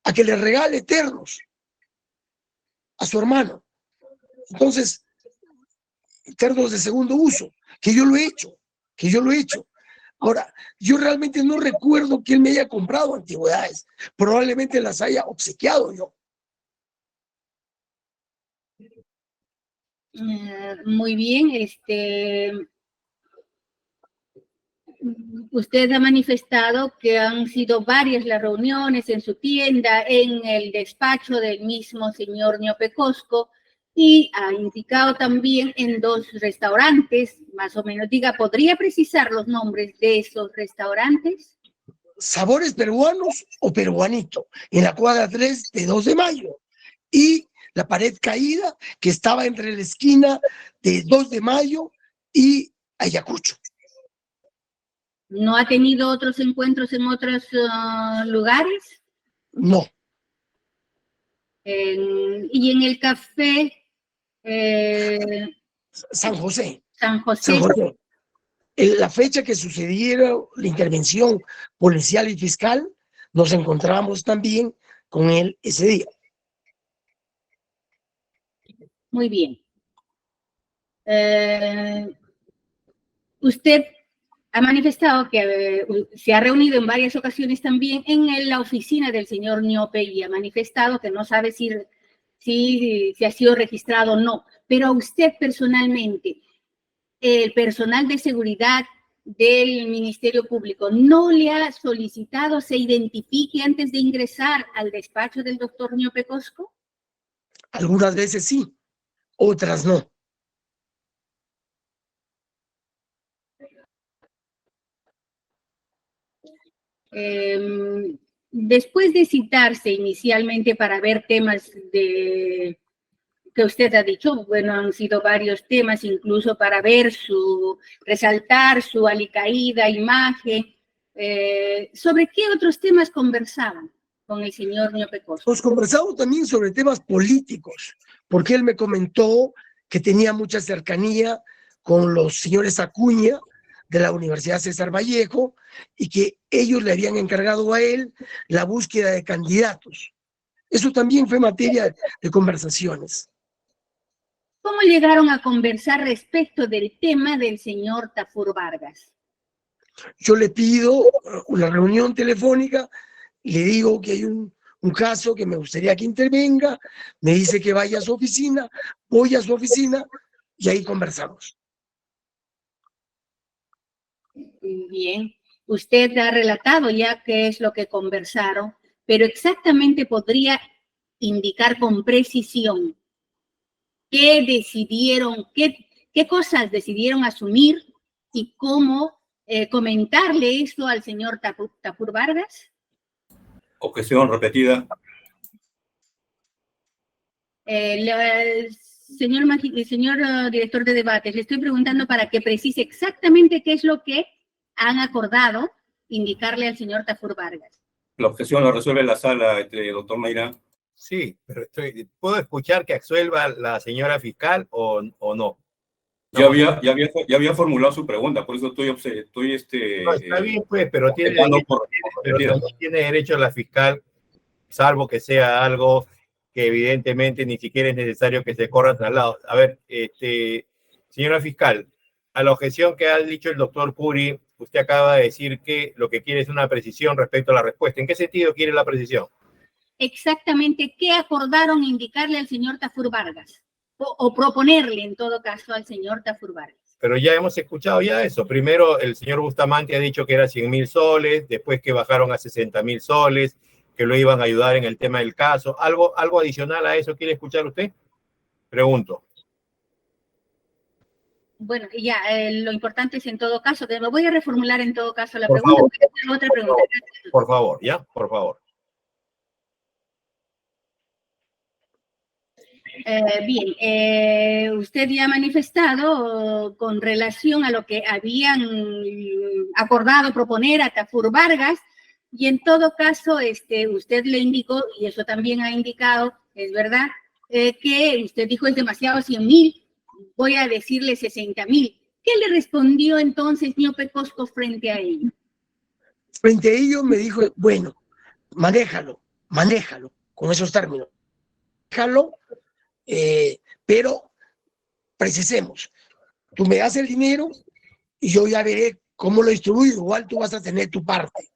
a que le regale ternos a su hermano. Entonces, ternos de segundo uso, que yo lo he hecho. Ahora, yo realmente no recuerdo que él me haya comprado antigüedades. Probablemente las haya obsequiado yo. Muy bien, usted ha manifestado que han sido varias las reuniones en su tienda, en el despacho del mismo señor Ñope Cosco, y ha indicado también en 2 restaurantes, más o menos. Diga, ¿podría precisar los nombres de esos restaurantes? Sabores Peruanos o Peruanito, en la cuadra 3 de 2 de mayo. Y la pared caída, que estaba entre la esquina de 2 de mayo y Ayacucho. ¿No ha tenido otros encuentros en otros lugares? No. Y en el café San José. San José. En la fecha que sucedieron la intervención policial y fiscal, nos encontramos también con él ese día. Muy bien. Usted ha manifestado que se ha reunido en varias ocasiones también en la oficina del señor Ñope y ha manifestado que no sabe si ha sido registrado o no. Pero a usted personalmente, el personal de seguridad del Ministerio Público, ¿no le ha solicitado se identifique antes de ingresar al despacho del doctor Ñope Cosco? Algunas veces sí, otras no. Después de citarse inicialmente para ver temas que usted ha dicho, bueno, han sido varios temas, incluso para ver resaltar su alicaída imagen, ¿sobre qué otros temas conversaban con el señor Ñope Cosco? Nos conversamos también sobre temas políticos, porque él me comentó que tenía mucha cercanía con los señores Acuña de la Universidad César Vallejo y que ellos le habían encargado a él la búsqueda de candidatos. Eso también fue materia de conversaciones. ¿Cómo llegaron a conversar respecto del tema del señor Tafur Vargas? Yo le pido una reunión telefónica, le digo que hay un caso que me gustaría que intervenga, me dice que vaya a su oficina, voy a su oficina y ahí conversamos. Bien, usted ha relatado ya qué es lo que conversaron, pero exactamente podría indicar con precisión qué decidieron, qué cosas decidieron asumir y cómo comentarle esto al señor Tafur Vargas. Objeción repetida. Señor director de debates, le estoy preguntando para que precise exactamente qué es lo que han acordado indicarle al señor Tafur Vargas. La objeción la resuelve la sala, doctor Mayra. Sí, pero ¿puedo escuchar que absuelva la señora fiscal o no? Ya había formulado su pregunta, por eso estoy No, está bien, pues, pero tiene derecho la fiscal, salvo que sea algo que evidentemente ni siquiera es necesario que se corra traslado. A ver, señora fiscal, a la objeción que ha dicho el doctor Curi, usted acaba de decir que lo que quiere es una precisión respecto a la respuesta. ¿En qué sentido quiere la precisión? Exactamente qué acordaron indicarle al señor Tafur Vargas o proponerle en todo caso al señor Tafur Vargas. Pero ya hemos escuchado ya eso. Primero el señor Bustamante ha dicho que era 100.000 soles, después que bajaron a 60.000 soles, que lo iban a ayudar en el tema del caso. ¿Algo adicional a eso quiere escuchar usted? Pregunto. Bueno, ya, lo importante es en todo caso, que me voy a reformular en todo caso la Por pregunta. favor. Otra pregunta. Por favor, ya, por favor. Bien, usted ya ha manifestado con relación a lo que habían acordado proponer a Tafur Vargas, y en todo caso, usted le indicó, y eso también ha indicado, es verdad, que usted dijo es demasiado 100.000, voy a decirle 60.000. ¿Qué le respondió entonces Ñope Cosco frente a ello? Frente a ello me dijo, bueno, manéjalo, con esos términos. Manéjalo, pero precisemos, tú me das el dinero y yo ya veré cómo lo distribuyo, igual tú vas a tener tu parte.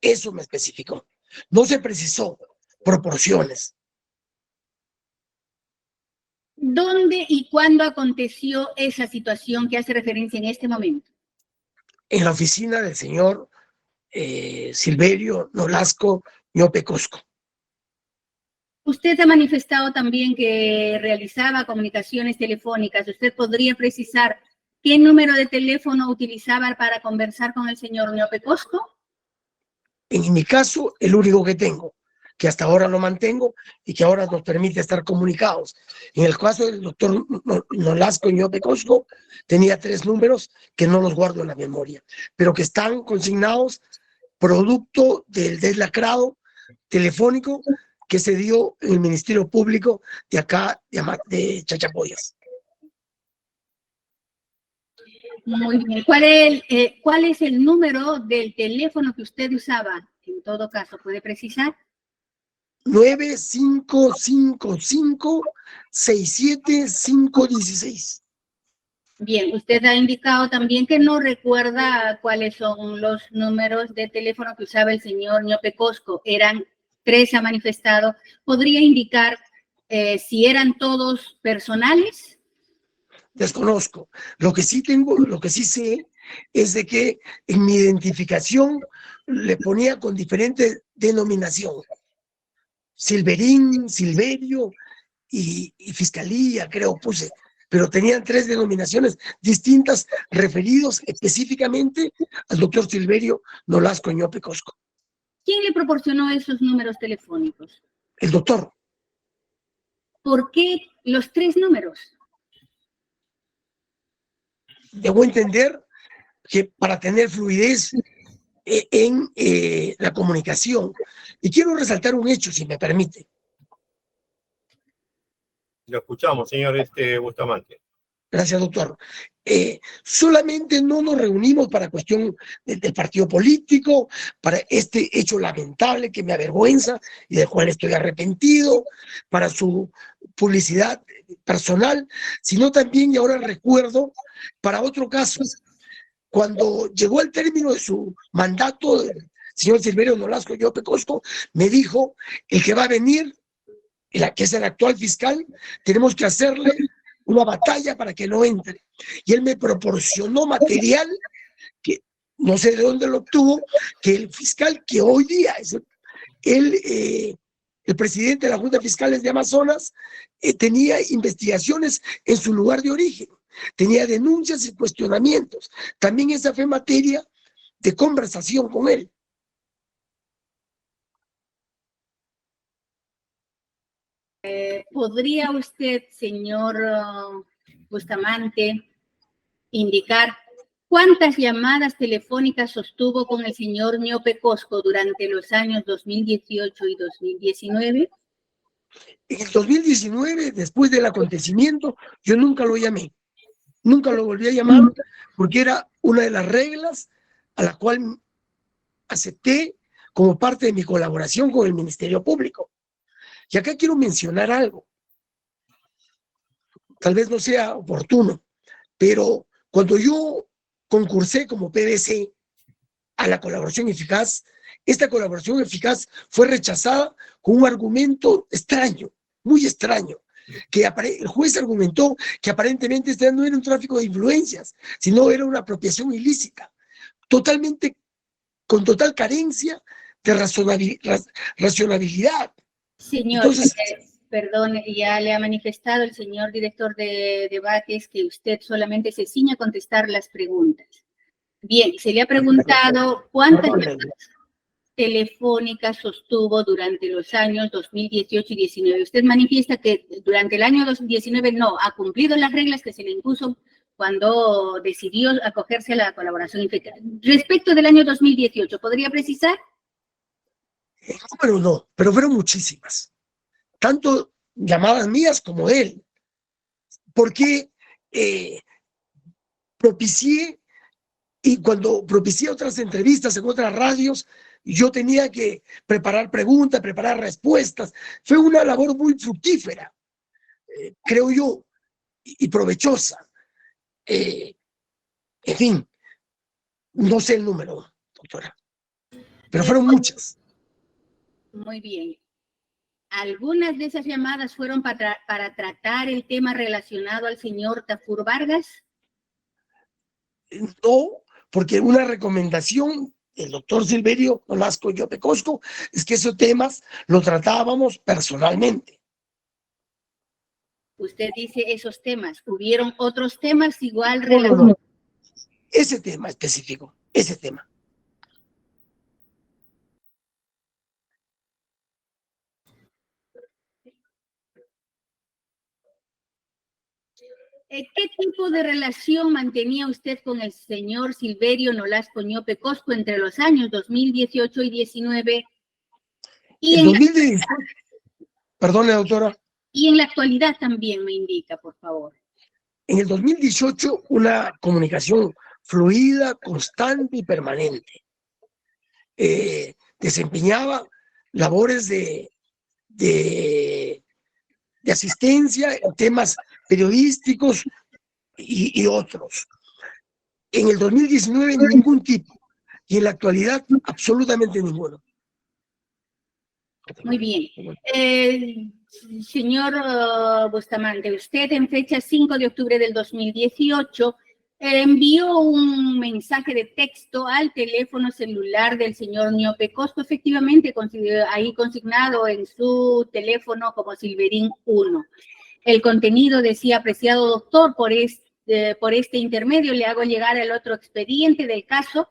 Eso me especificó. No se precisó proporciones. ¿Dónde y cuándo aconteció esa situación que hace referencia en este momento? En la oficina del señor Silverio Nolasco Ñope Cosco. Usted ha manifestado también que realizaba comunicaciones telefónicas. ¿Usted podría precisar qué número de teléfono utilizaba para conversar con el señor Ñope Cosco? En mi caso, el único que tengo, que hasta ahora lo mantengo y que ahora nos permite estar comunicados. En el caso del doctor Nolasco Ñope Cosco, tenía 3 números que no los guardo en la memoria, pero que están consignados producto del deslacrado telefónico que se dio en el Ministerio Público de acá, de Chachapoyas. Muy bien. ¿Cuál es el número del teléfono que usted usaba En todo caso, ¿puede precisar? 9555-67516. Bien, usted ha indicado también que no recuerda cuáles son los números de teléfono que usaba el señor Ñope Cosco. Eran 3, ha manifestado. ¿Podría indicar si eran todos personales? Desconozco. Lo que sí sé es de que en mi identificación le ponía con diferente denominación. Silverín, Silverio y Fiscalía, creo puse, pero tenían 3 denominaciones distintas referidos específicamente al doctor Silverio Nolasco Ñope Cosco. ¿Quién le proporcionó esos números telefónicos? El doctor. ¿Por qué los 3 números? Debo entender que para tener fluidez en la comunicación. Y quiero resaltar un hecho, si me permite. Lo escuchamos, señor Bustamante. Gracias, doctor. Solamente no nos reunimos para cuestión del partido político, para este hecho lamentable que me avergüenza y del cual estoy arrepentido, para su publicidad personal, sino también, y ahora recuerdo, para otro caso. Cuando llegó al término de su mandato, el señor Silverio Nolasco Ñope Cosco me dijo: el que va a venir, que es el actual fiscal, tenemos que hacerle una batalla para que no entre. Y él me proporcionó material que no sé de dónde lo obtuvo, que el fiscal que hoy día es el presidente de la Junta de Fiscales de Amazonas tenía investigaciones en su lugar de origen, tenía denuncias y cuestionamientos. También esa fue materia de conversación con él. ¿Podría usted, señor Bustamante, indicar cuántas llamadas telefónicas sostuvo con el señor Ñope Cosco durante los años 2018 y 2019? En el 2019, después del acontecimiento, yo nunca lo llamé. Nunca lo volví a llamar porque era una de las reglas a la cual acepté como parte de mi colaboración con el Ministerio Público. Y acá quiero mencionar algo. Tal vez no sea oportuno, pero cuando yo concursé como PDC a la colaboración eficaz, esta colaboración eficaz fue rechazada con un argumento extraño, muy extraño, que el juez argumentó que aparentemente este no era un tráfico de influencias, sino era una apropiación ilícita, con total carencia de racionalidad. Señor, entonces, perdón, ya le ha manifestado el señor director de debates que usted solamente se ciña a contestar las preguntas. Bien, se le ha preguntado cuántas telefónicas sostuvo durante los años 2018 y 2019. Usted manifiesta que durante el año 2019 no ha cumplido las reglas que se le impuso cuando decidió acogerse a la colaboración eficaz. Respecto del año 2018, ¿podría precisar? Pero no, pero fueron muchísimas. Tanto llamadas mías como de él. Porque propicié, y cuando propicié otras entrevistas en otras radios, yo tenía que preparar preguntas, preparar respuestas. Fue una labor muy fructífera, creo yo, y provechosa. En fin, no sé el número, doctora, pero fueron muchas. Muy bien. ¿Algunas de esas llamadas fueron para tratar el tema relacionado al señor Tafur Vargas? No, porque una recomendación del doctor Silverio Nolasco Ñope Cosco es que esos temas los tratábamos personalmente. Usted dice esos temas. ¿Hubieron otros temas igual relacionados? No. Ese tema específico, ese tema. ¿Qué tipo de relación mantenía usted con el señor Silverio Nolasco Ñope Cosco entre los años 2018 y 2019? Y en 2018, perdone, doctora. Y en la actualidad también me indica, por favor. En el 2018, una comunicación fluida, constante y permanente. desempeñaba labores de asistencia en temas periodísticos y otros. En el 2019 ningún tipo, y en la actualidad absolutamente ninguno. Muy bien. Señor Bustamante, usted en fecha 5 de octubre del 2018 envió un mensaje de texto al teléfono celular del señor Niope Cosco, efectivamente ahí consignado en su teléfono como Silverín 1. El contenido decía: apreciado doctor, por este intermedio le hago llegar el otro expediente del caso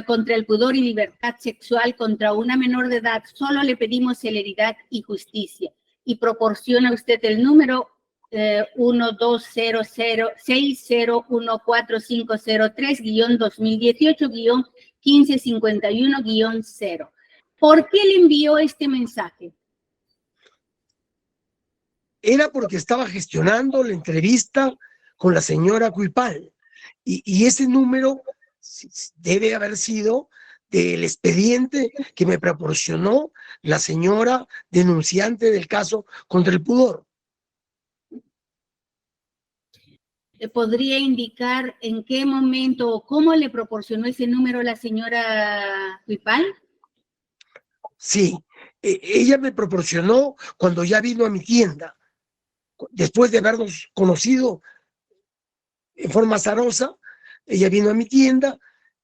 contra el pudor y libertad sexual contra una menor de edad. Solo le pedimos celeridad y justicia. Y proporciona usted el número 12006014503-2018-1551-0. ¿Por qué le envió este mensaje? Era porque estaba gestionando la entrevista con la señora Cuipal, y ese número debe haber sido del expediente que me proporcionó la señora denunciante del caso contra el pudor. ¿Podría indicar en qué momento o cómo le proporcionó ese número la señora Cuipal? Sí, ella me proporcionó cuando ya vino a mi tienda, después de habernos conocido en forma azarosa. Ella vino a mi tienda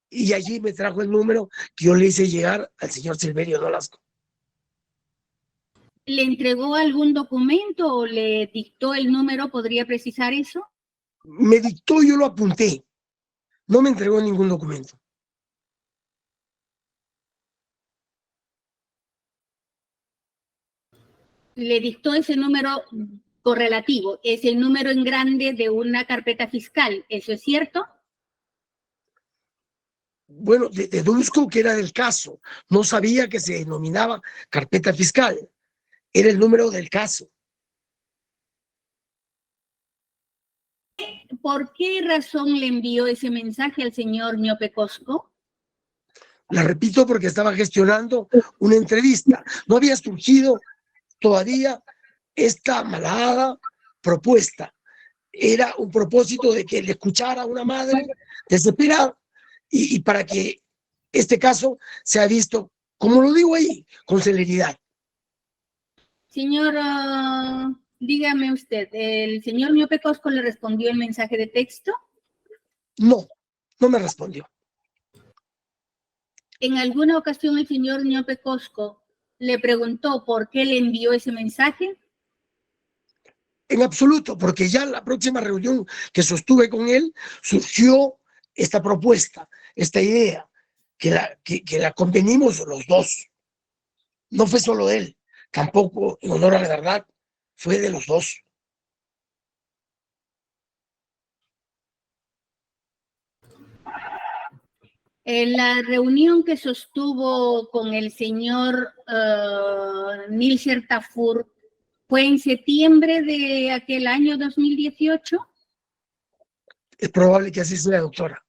y allí me trajo el número que yo le hice llegar al señor Silverio Nolasco. ¿Le entregó algún documento o le dictó el número? ¿Podría precisar eso? Me dictó, yo lo apunté. No me entregó ningún documento. Le dictó ese número correlativo, es el número en grande de una carpeta fiscal, ¿eso es cierto? Bueno, deduzco que era del caso. No sabía que se denominaba carpeta fiscal. Era el número del caso. ¿Por qué razón le envió ese mensaje al señor Niope Cosco? La repito porque estaba gestionando una entrevista. No había surgido todavía esta malhada propuesta. Era un propósito de que le escuchara a una madre desesperada y para que este caso sea visto, como lo digo ahí, con celeridad. Señor, dígame usted, ¿el señor Niope Cosco le respondió el mensaje de texto? No, no me respondió. ¿En alguna ocasión el señor Niope Cosco le preguntó por qué le envió ese mensaje? En absoluto, porque ya en la próxima reunión que sostuve con él surgió esta propuesta, esta idea, que la convenimos los dos. No fue solo de él, tampoco, en honor a la verdad, fue de los dos. En la reunión que sostuvo con el señor Nilser Tafur, ¿fue en septiembre de aquel año 2018? Es probable que así sea, doctora.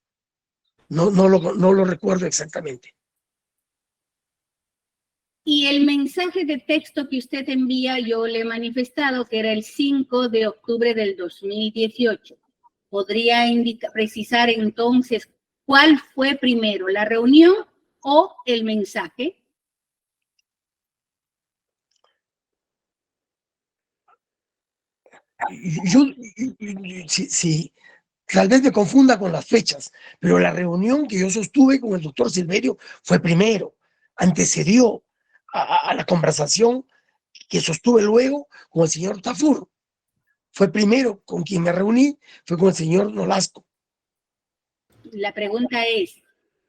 No lo recuerdo exactamente. Y el mensaje de texto que usted envía, yo le he manifestado que era el 5 de octubre del 2018. ¿Podría precisar entonces cuál fue primero, la reunión o el mensaje? Sí, tal vez me confunda con las fechas, pero la reunión que yo sostuve con el doctor Silverio fue primero, antecedió a la conversación que sostuve luego con el señor Tafur. Fue primero con quien me reuní, fue con el señor Nolasco. La pregunta es,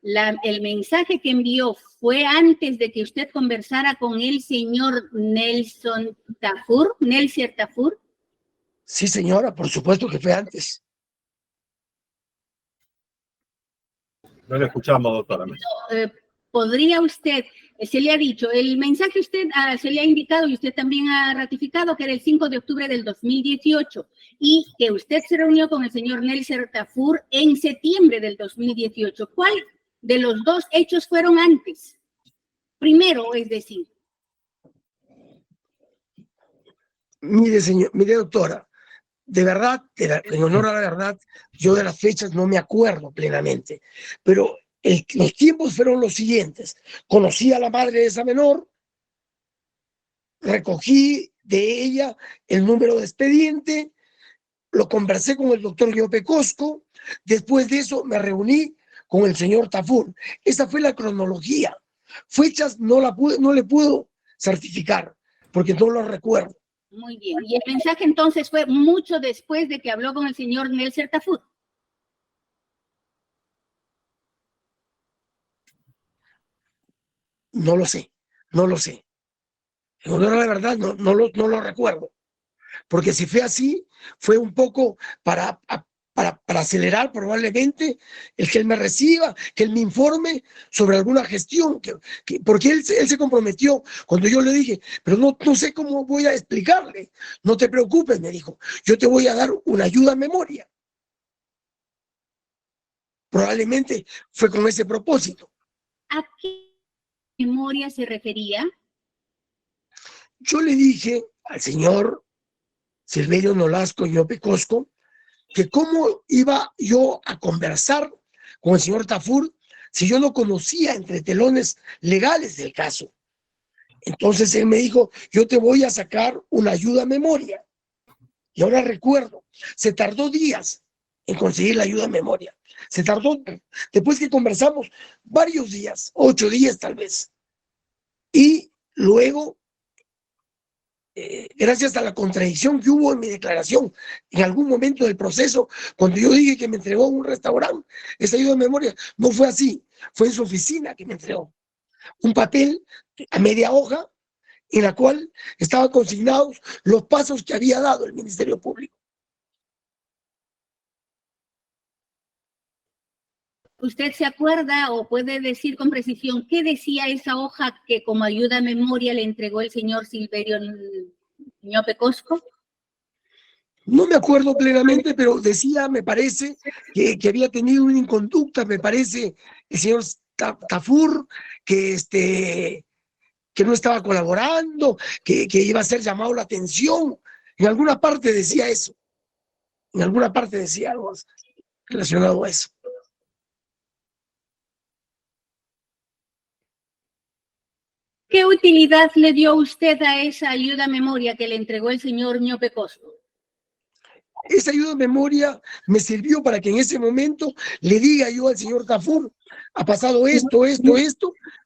¿el mensaje que envió fue antes de que usted conversara con el señor Nelser Tafur? Sí, señora, por supuesto que fue antes. No le escuchamos, doctora. ¿Podría usted, se le ha dicho, el mensaje usted se le ha indicado y usted también ha ratificado que era el 5 de octubre del 2018 y que usted se reunió con el señor Nelser Tafur en septiembre del 2018? ¿Cuál de los dos hechos fueron antes? primero, es decir. Mire, doctora, de verdad, en honor a la verdad, yo de las fechas no me acuerdo plenamente, pero los tiempos fueron los siguientes. Conocí a la madre de esa menor, recogí de ella el número de expediente, lo conversé con el doctor Llope Cosco, después de eso me reuní con el señor Tafur. Esa fue la cronología. Fechas no le puedo certificar, porque no lo recuerdo. Muy bien. Y el mensaje entonces fue mucho después de que habló con el señor Nelson Tafur. No lo sé, no lo sé. En honor a la verdad, no lo recuerdo. Porque si fue así, fue un poco para acelerar probablemente el que él me reciba, que él me informe sobre alguna gestión, porque él se comprometió cuando yo le dije, pero no sé cómo voy a explicarle. No te preocupes, me dijo, yo te voy a dar una ayuda a memoria. Probablemente fue con ese propósito. ¿A qué memoria se refería? Yo le dije al señor Silverio Nolasco Llope Cosco que cómo iba yo a conversar con el señor Tafur si yo no conocía entre telones legales del caso. Entonces él me dijo, yo te voy a sacar una ayuda a memoria. Y ahora recuerdo, se tardó días en conseguir la ayuda a memoria. Se tardó, después que conversamos, varios días, 8 días tal vez. Y luego, gracias a la contradicción que hubo en mi declaración en algún momento del proceso, cuando yo dije que me entregó un restaurante, esa ayuda de memoria, no fue así, fue en su oficina que me entregó un papel a media hoja en la cual estaban consignados los pasos que había dado el Ministerio Público. ¿Usted se acuerda o puede decir con precisión qué decía esa hoja que como ayuda a memoria le entregó el señor Silverio Llope Cosco? No me acuerdo plenamente, pero decía, me parece, que había tenido una inconducta, me parece, el señor Tafur, que no estaba colaborando, que iba a ser llamado la atención. En alguna parte decía eso. En alguna parte decía algo relacionado a eso. ¿Qué utilidad le dio usted a esa ayuda a memoria que le entregó el señor Llope Cosco? Esa ayuda a memoria me sirvió para que en ese momento le diga yo al señor Tafur, ha pasado esto,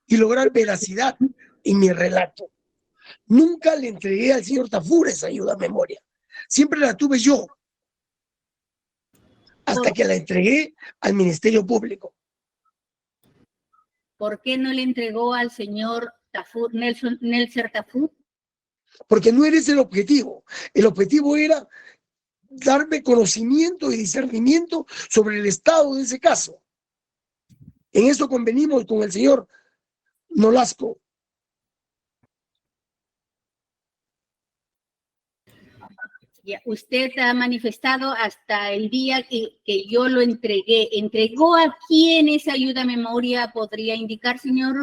y lograr veracidad en mi relato. Nunca le entregué al señor Tafur esa ayuda a memoria. Siempre la tuve yo, hasta que la entregué al Ministerio Público. ¿Por qué no le entregó al señor Tafur, Nelson Tafur? Porque no era ese el objetivo. El objetivo era darme conocimiento y discernimiento sobre el estado de ese caso. En eso convenimos con el señor Nolasco. Ya, usted ha manifestado hasta el día que yo lo entregué. ¿Entregó a quién esa ayuda a memoria podría indicar, señor?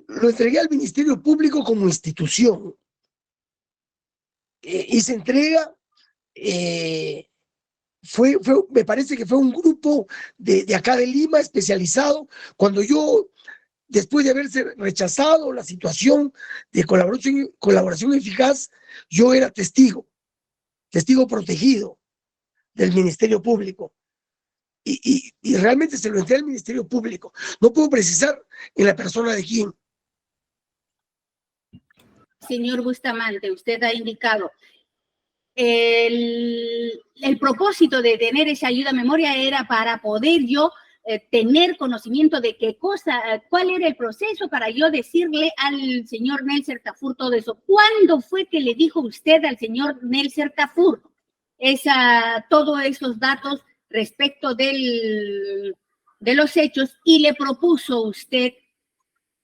Lo entregué al Ministerio Público como institución. Y se entrega, me parece que fue un grupo de acá de Lima especializado. Cuando yo, después de haberse rechazado la situación de colaboración eficaz, yo era testigo protegido del Ministerio Público. Y realmente se lo entregué al Ministerio Público. No puedo precisar en la persona de quién. Señor Bustamante, usted ha indicado el propósito de tener esa ayuda a memoria era para poder yo tener conocimiento de cuál era el proceso para yo decirle al señor Nelson Tafur todo eso. ¿Cuándo fue que le dijo usted al señor Nelson Tafur todos esos datos respecto de los hechos y le propuso usted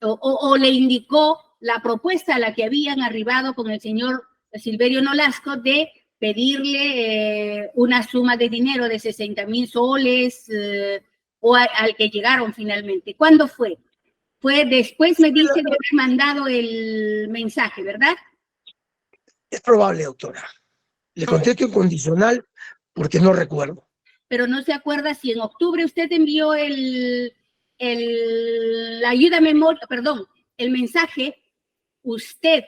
o le indicó la propuesta a la que habían arribado con el señor Silverio Nolasco de pedirle una suma de dinero de 60,000 soles o al que llegaron finalmente? ¿Cuándo fue? Fue después, me dice, de haber mandado el mensaje, ¿verdad? Es probable, doctora. Le contesto en condicional porque no recuerdo. Pero no se acuerda si en octubre usted envió la ayuda memoria, perdón, el mensaje, usted,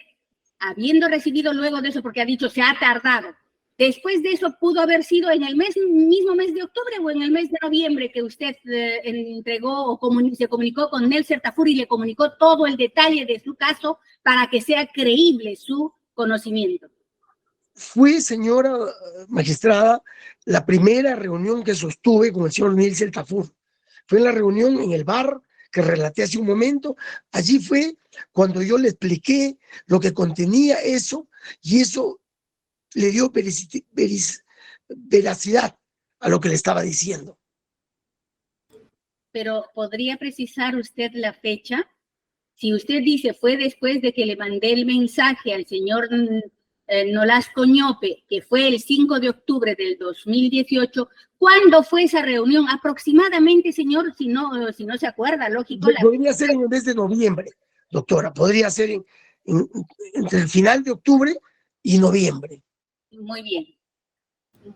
habiendo recibido luego de eso, porque ha dicho se ha tardado, después de eso pudo haber sido en el mismo mes de octubre o en el mes de noviembre que usted entregó o se comunicó con Nelser Tafur y le comunicó todo el detalle de su caso para que sea creíble su conocimiento. Fue, señora magistrada, la primera reunión que sostuve con el señor Nelser Tafur. Fue en la reunión en el bar que relaté hace un momento. Allí fue cuando yo le expliqué lo que contenía eso, y eso le dio veracidad a lo que le estaba diciendo. Pero ¿podría precisar usted la fecha? Si usted dice fue después de que le mandé el mensaje al señor Nolasco Ñope, que fue el 5 de octubre del 2018, ¿cuándo fue esa reunión? Aproximadamente, señor, si no se acuerda, lógico. Podría ser en el mes de noviembre, doctora. Podría ser entre el final de octubre y noviembre. Muy bien.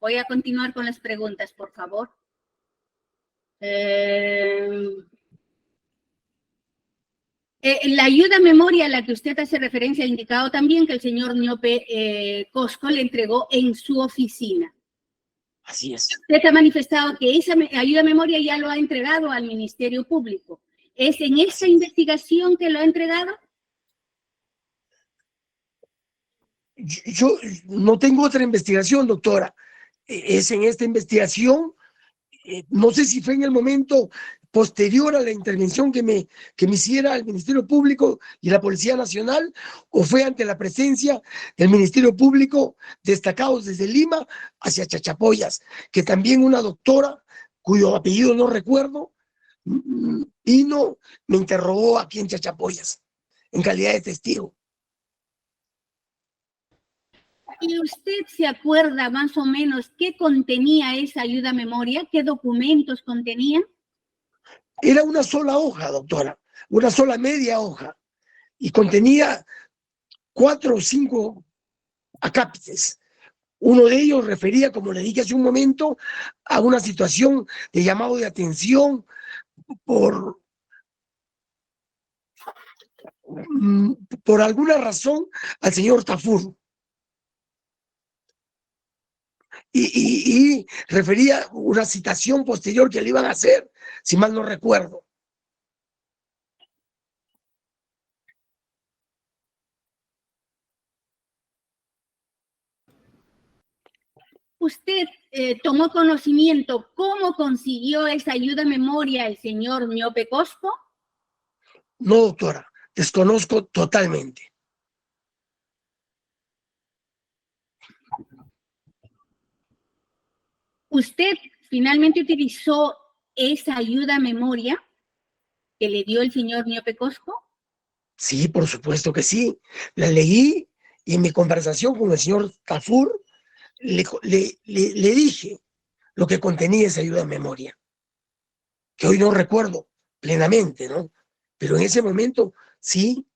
Voy a continuar con las preguntas, por favor. La ayuda memoria a la que usted hace referencia ha indicado también que el señor Ñope Cosco le entregó en su oficina. Así es. Usted ha manifestado que esa ayuda memoria ya lo ha entregado al Ministerio Público. ¿Es en esa investigación que lo ha entregado? Yo no tengo otra investigación, doctora. Es en esta investigación. No sé si fue en el momento posterior a la intervención que me hiciera el Ministerio Público y la Policía Nacional, o fue ante la presencia del Ministerio Público destacados desde Lima hacia Chachapoyas, que también una doctora, cuyo apellido no recuerdo, vino, me interrogó aquí en Chachapoyas, en calidad de testigo. ¿Y usted se acuerda más o menos qué contenía esa ayuda memoria? ¿Qué documentos contenía? Era una sola hoja, doctora, una sola media hoja, y contenía 4 o 5 acápites. Uno de ellos refería, como le dije hace un momento, a una situación de llamado de atención por alguna razón al señor Tafur. Y refería una citación posterior que le iban a hacer, si mal no recuerdo. ¿Usted tomó conocimiento cómo consiguió esa ayuda memoria el señor Ñope Cosco? No, doctora, desconozco totalmente. ¿Usted finalmente utilizó esa ayuda memoria que le dio el señor Ñope Cosco? Sí, por supuesto que sí. La leí y en mi conversación con el señor Tafur le dije lo que contenía esa ayuda de memoria, que hoy no recuerdo plenamente, ¿no? Pero en ese momento sí.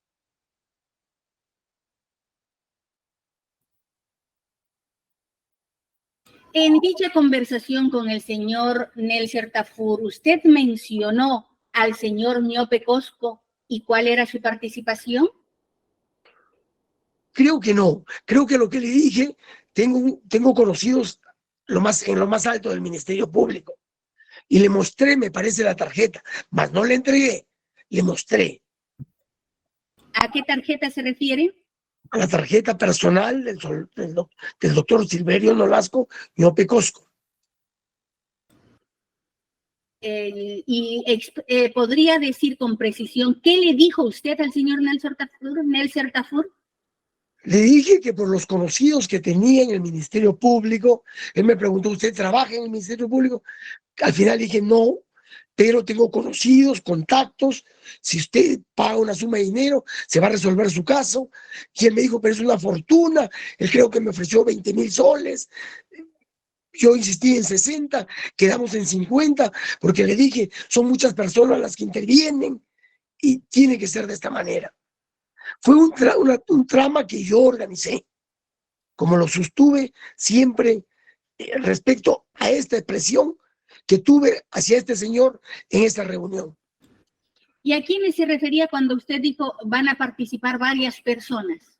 En dicha conversación con el señor Nelser Tafur, ¿usted mencionó al señor Ñope Cosco y cuál era su participación? Creo que no. Creo que lo que le dije, tengo conocidos en lo más alto del Ministerio Público. Y le mostré, me parece, la tarjeta, mas no le entregué, le mostré. ¿A qué tarjeta se refiere? A la tarjeta personal del doctor Silverio Nolasco Ñope Cosco. ¿Podría decir con precisión qué le dijo usted al señor Nelser Tafur? Le dije que por los conocidos que tenía en el Ministerio Público, él me preguntó, ¿usted trabaja en el Ministerio Público? Al final dije, no, pero tengo conocidos, contactos, si usted paga una suma de dinero, se va a resolver su caso. Y él me dijo, pero es una fortuna, él creo que me ofreció 20,000 soles. Yo insistí en 60, quedamos en 50, porque le dije, son muchas personas las que intervienen. y tiene que ser de esta manera. Fue un trama que yo organicé, como lo sostuve siempre respecto a esta expresión que tuve hacia este señor en esta reunión. ¿Y a quiénes se refería cuando usted dijo van a participar varias personas?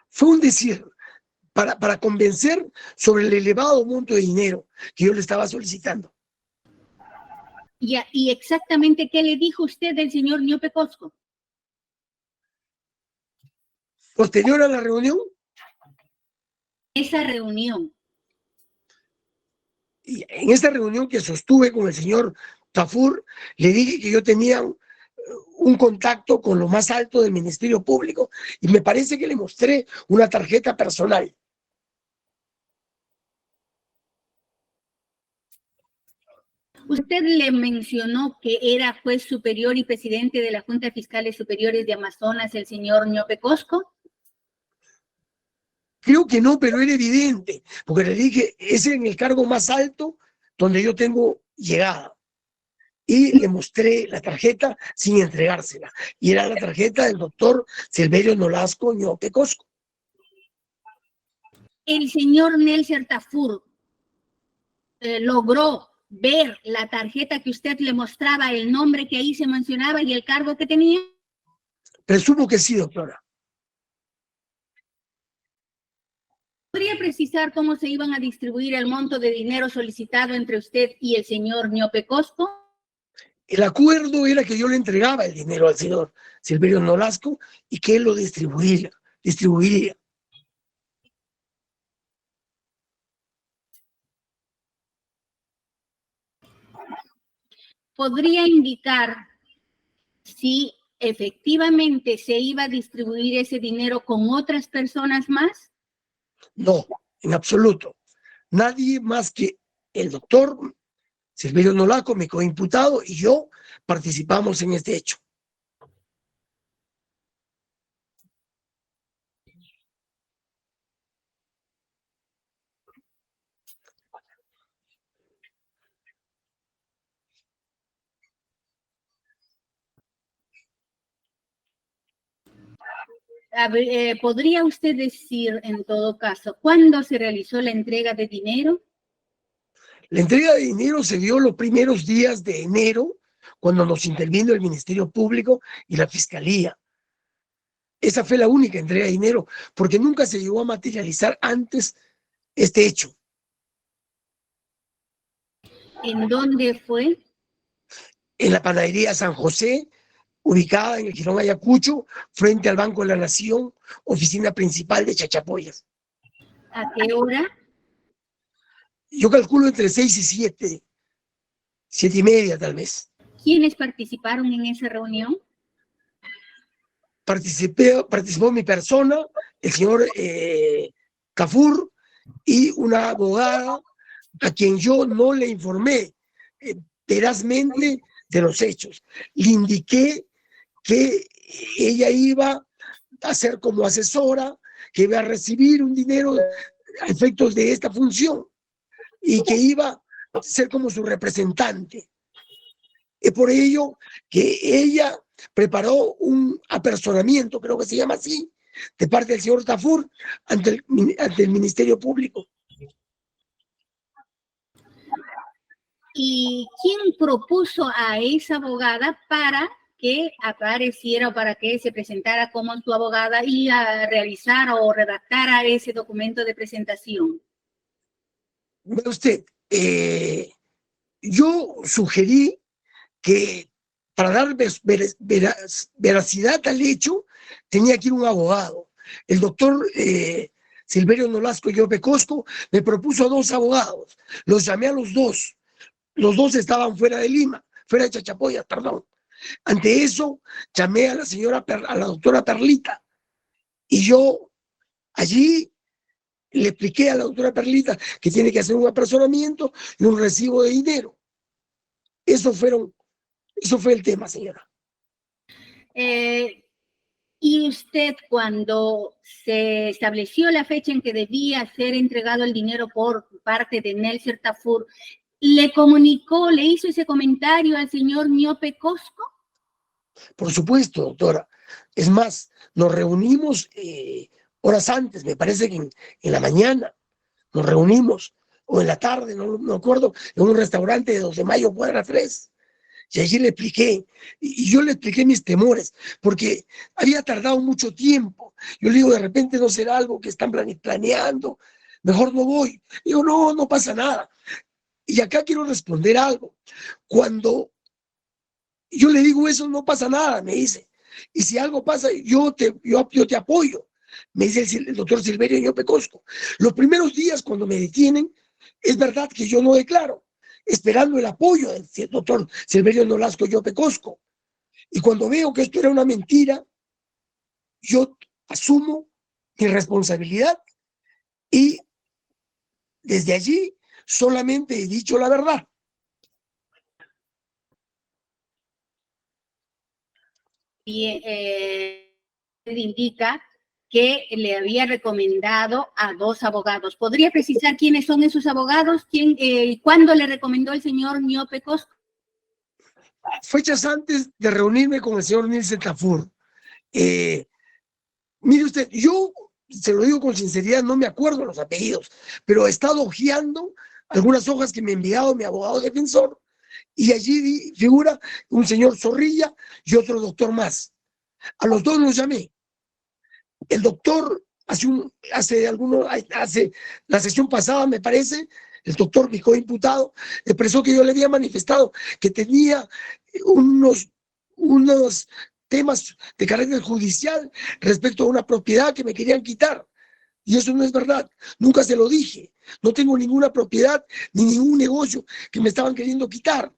Fue un decir para convencer sobre el elevado monto de dinero que yo le estaba solicitando. ¿Y exactamente qué le dijo usted del señor Ñope Cosco? Posterior a la reunión. Esa reunión. Y en esta reunión que sostuve con el señor Tafur, le dije que yo tenía un contacto con lo más alto del Ministerio Público y me parece que le mostré una tarjeta personal. Usted le mencionó que era juez superior y presidente de la Junta de Fiscales Superiores de Amazonas, el señor Ñope Cosco. Creo que no, pero era evidente, porque le dije, ese es el cargo más alto donde yo tengo llegada. Y le mostré la tarjeta sin entregársela. Y era la tarjeta del doctor Silverio Nolasco Ñope Cosco. El señor Nelson Tafur logró ver la tarjeta que usted le mostraba, el nombre que ahí se mencionaba y el cargo que tenía. Presumo que sí, doctora. ¿Podría precisar cómo se iban a distribuir el monto de dinero solicitado entre usted y el señor Ñope Cosco? El acuerdo era que yo le entregaba el dinero al señor Silverio Nolasco y que él lo distribuiría. ¿Podría indicar si efectivamente se iba a distribuir ese dinero con otras personas más? No, en absoluto. Nadie más que el doctor Silverio Nolasco, mi coimputado, y yo participamos en este hecho. ¿Podría usted decir, en todo caso, cuándo se realizó la entrega de dinero? La entrega de dinero se dio los primeros días de enero, cuando nos intervino el Ministerio Público y la Fiscalía. Esa fue la única entrega de dinero, porque nunca se llegó a materializar antes este hecho. ¿En dónde fue? En la panadería San José, ubicada en el Jirón Ayacucho, frente al Banco de la Nación, oficina principal de Chachapoyas. ¿A qué hora? Yo calculo entre 6 y 7, 7:30 tal vez. ¿Quiénes participaron en esa reunión? Participó mi persona, el señor Tafur, y una abogada a quien yo no le informé verazmente de los hechos. Le indiqué que ella iba a ser como asesora, que iba a recibir un dinero a efectos de esta función y que iba a ser como su representante. Es por ello que ella preparó un apersonamiento, creo que se llama así, de parte del señor Tafur ante el Ministerio Público. ¿Y quién propuso a esa abogada para que apareciera o para que se presentara como su abogada y a realizar o redactara ese documento de presentación? Ve usted, yo sugerí que para dar veracidad al hecho tenía que ir un abogado. El doctor Silverio Nolasco Ñope Cosco me propuso 2 abogados. Los llamé a los 2. Los 2 estaban fuera de Lima, fuera de Chachapoyas, perdón. Ante eso, llamé a la doctora Perlita. Y yo allí le expliqué a la doctora Perlita que tiene que hacer un apersonamiento y un recibo de dinero. Eso fue el tema, señora. Y usted, cuando se estableció la fecha en que debía ser entregado el dinero por parte de Nelson Tafur, ¿le comunicó, le hizo ese comentario al señor Ñope Cosco? Por supuesto, doctora. Es más, nos reunimos horas antes, me parece que en la mañana nos reunimos, o en la tarde, no me acuerdo, en un restaurante de 2 de Mayo, cuadra 3. Y allí le expliqué, y yo le expliqué mis temores, porque había tardado mucho tiempo. Yo le digo, de repente no será algo que están planeando, mejor no voy. Digo, no, no pasa nada. Y acá quiero responder algo. Cuando yo le digo eso, no pasa nada, me dice. Y si algo pasa, yo te apoyo, me dice el doctor Silverio Ñope Cosco. Los primeros días cuando me detienen, es verdad que yo no declaro, esperando el apoyo del doctor Silverio Nolasco Ñope Cosco. Y cuando veo que esto era una mentira, yo asumo mi responsabilidad y desde allí solamente he dicho la verdad. Y indica que le había recomendado a 2 abogados. ¿Podría precisar quiénes son esos abogados? ¿Cuándo le recomendó el señor Ñope Cosco? Fechas antes de reunirme con el señor Nielsen Tafur. Mire usted, yo se lo digo con sinceridad, no me acuerdo los apellidos, pero he estado hojeando algunas hojas que me ha enviado mi abogado defensor, y allí figura un señor Zorrilla y otro doctor más. A los 2 los llamé. El doctor hace la sesión pasada, me parece, el doctor mi coimputado expresó que yo le había manifestado que tenía unos temas de carácter judicial respecto a una propiedad que me querían quitar. Y eso no es verdad. Nunca se lo dije. No tengo ninguna propiedad ni ningún negocio que me estaban queriendo quitar.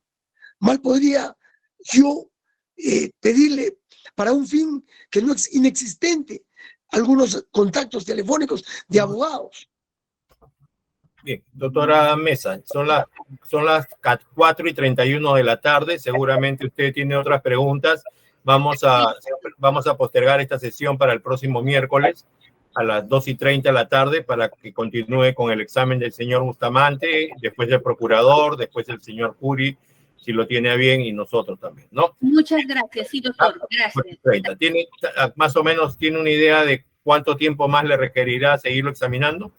Mal podría yo pedirle para un fin que no es inexistente algunos contactos telefónicos de abogados. Bien, doctora Mesa, son las 4:31 de la tarde. Seguramente usted tiene otras preguntas. Vamos a postergar esta sesión para el próximo miércoles a las 2:30 de la tarde para que continúe con el examen del señor Bustamante, después del procurador, después el señor Puri, si lo tiene a bien, y nosotros también, ¿no? Muchas gracias, sí, doctor, gracias. Más o menos tiene una idea de cuánto tiempo más le requerirá seguirlo examinando?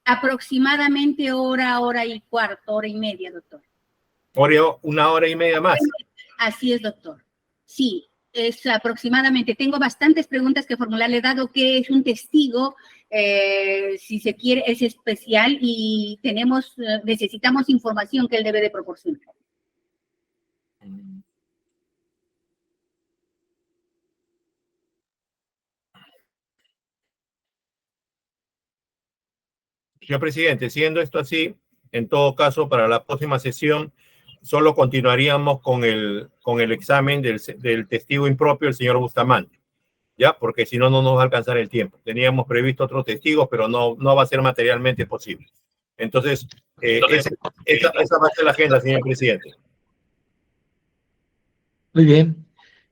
Aproximadamente hora y cuarto, hora y media, doctor. Una hora y media más. Así es, doctor. Sí, es aproximadamente. Tengo bastantes preguntas que formularle, dado que es un testigo, si se quiere, es especial y necesitamos información que él debe de proporcionar. Señor presidente, siendo esto así, en todo caso, para la próxima sesión, solo continuaríamos con el examen del testigo impropio, el señor Bustamante, ¿ya? Porque si no, no nos va a alcanzar el tiempo. Teníamos previsto otros testigos, pero no va a ser materialmente posible. Entonces, esa va a ser la agenda, señor presidente. Muy bien.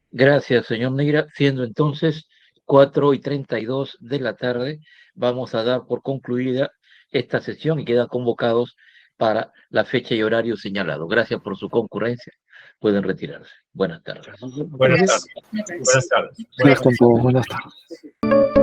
Gracias, señor Neira. Siendo entonces 4:32 de la tarde, vamos a dar por concluida esta sesión y quedan convocados para la fecha y horario señalado. Gracias por su concurrencia. Pueden retirarse. Buenas tardes. Buenas tardes. Buenas tardes. Buenas tardes.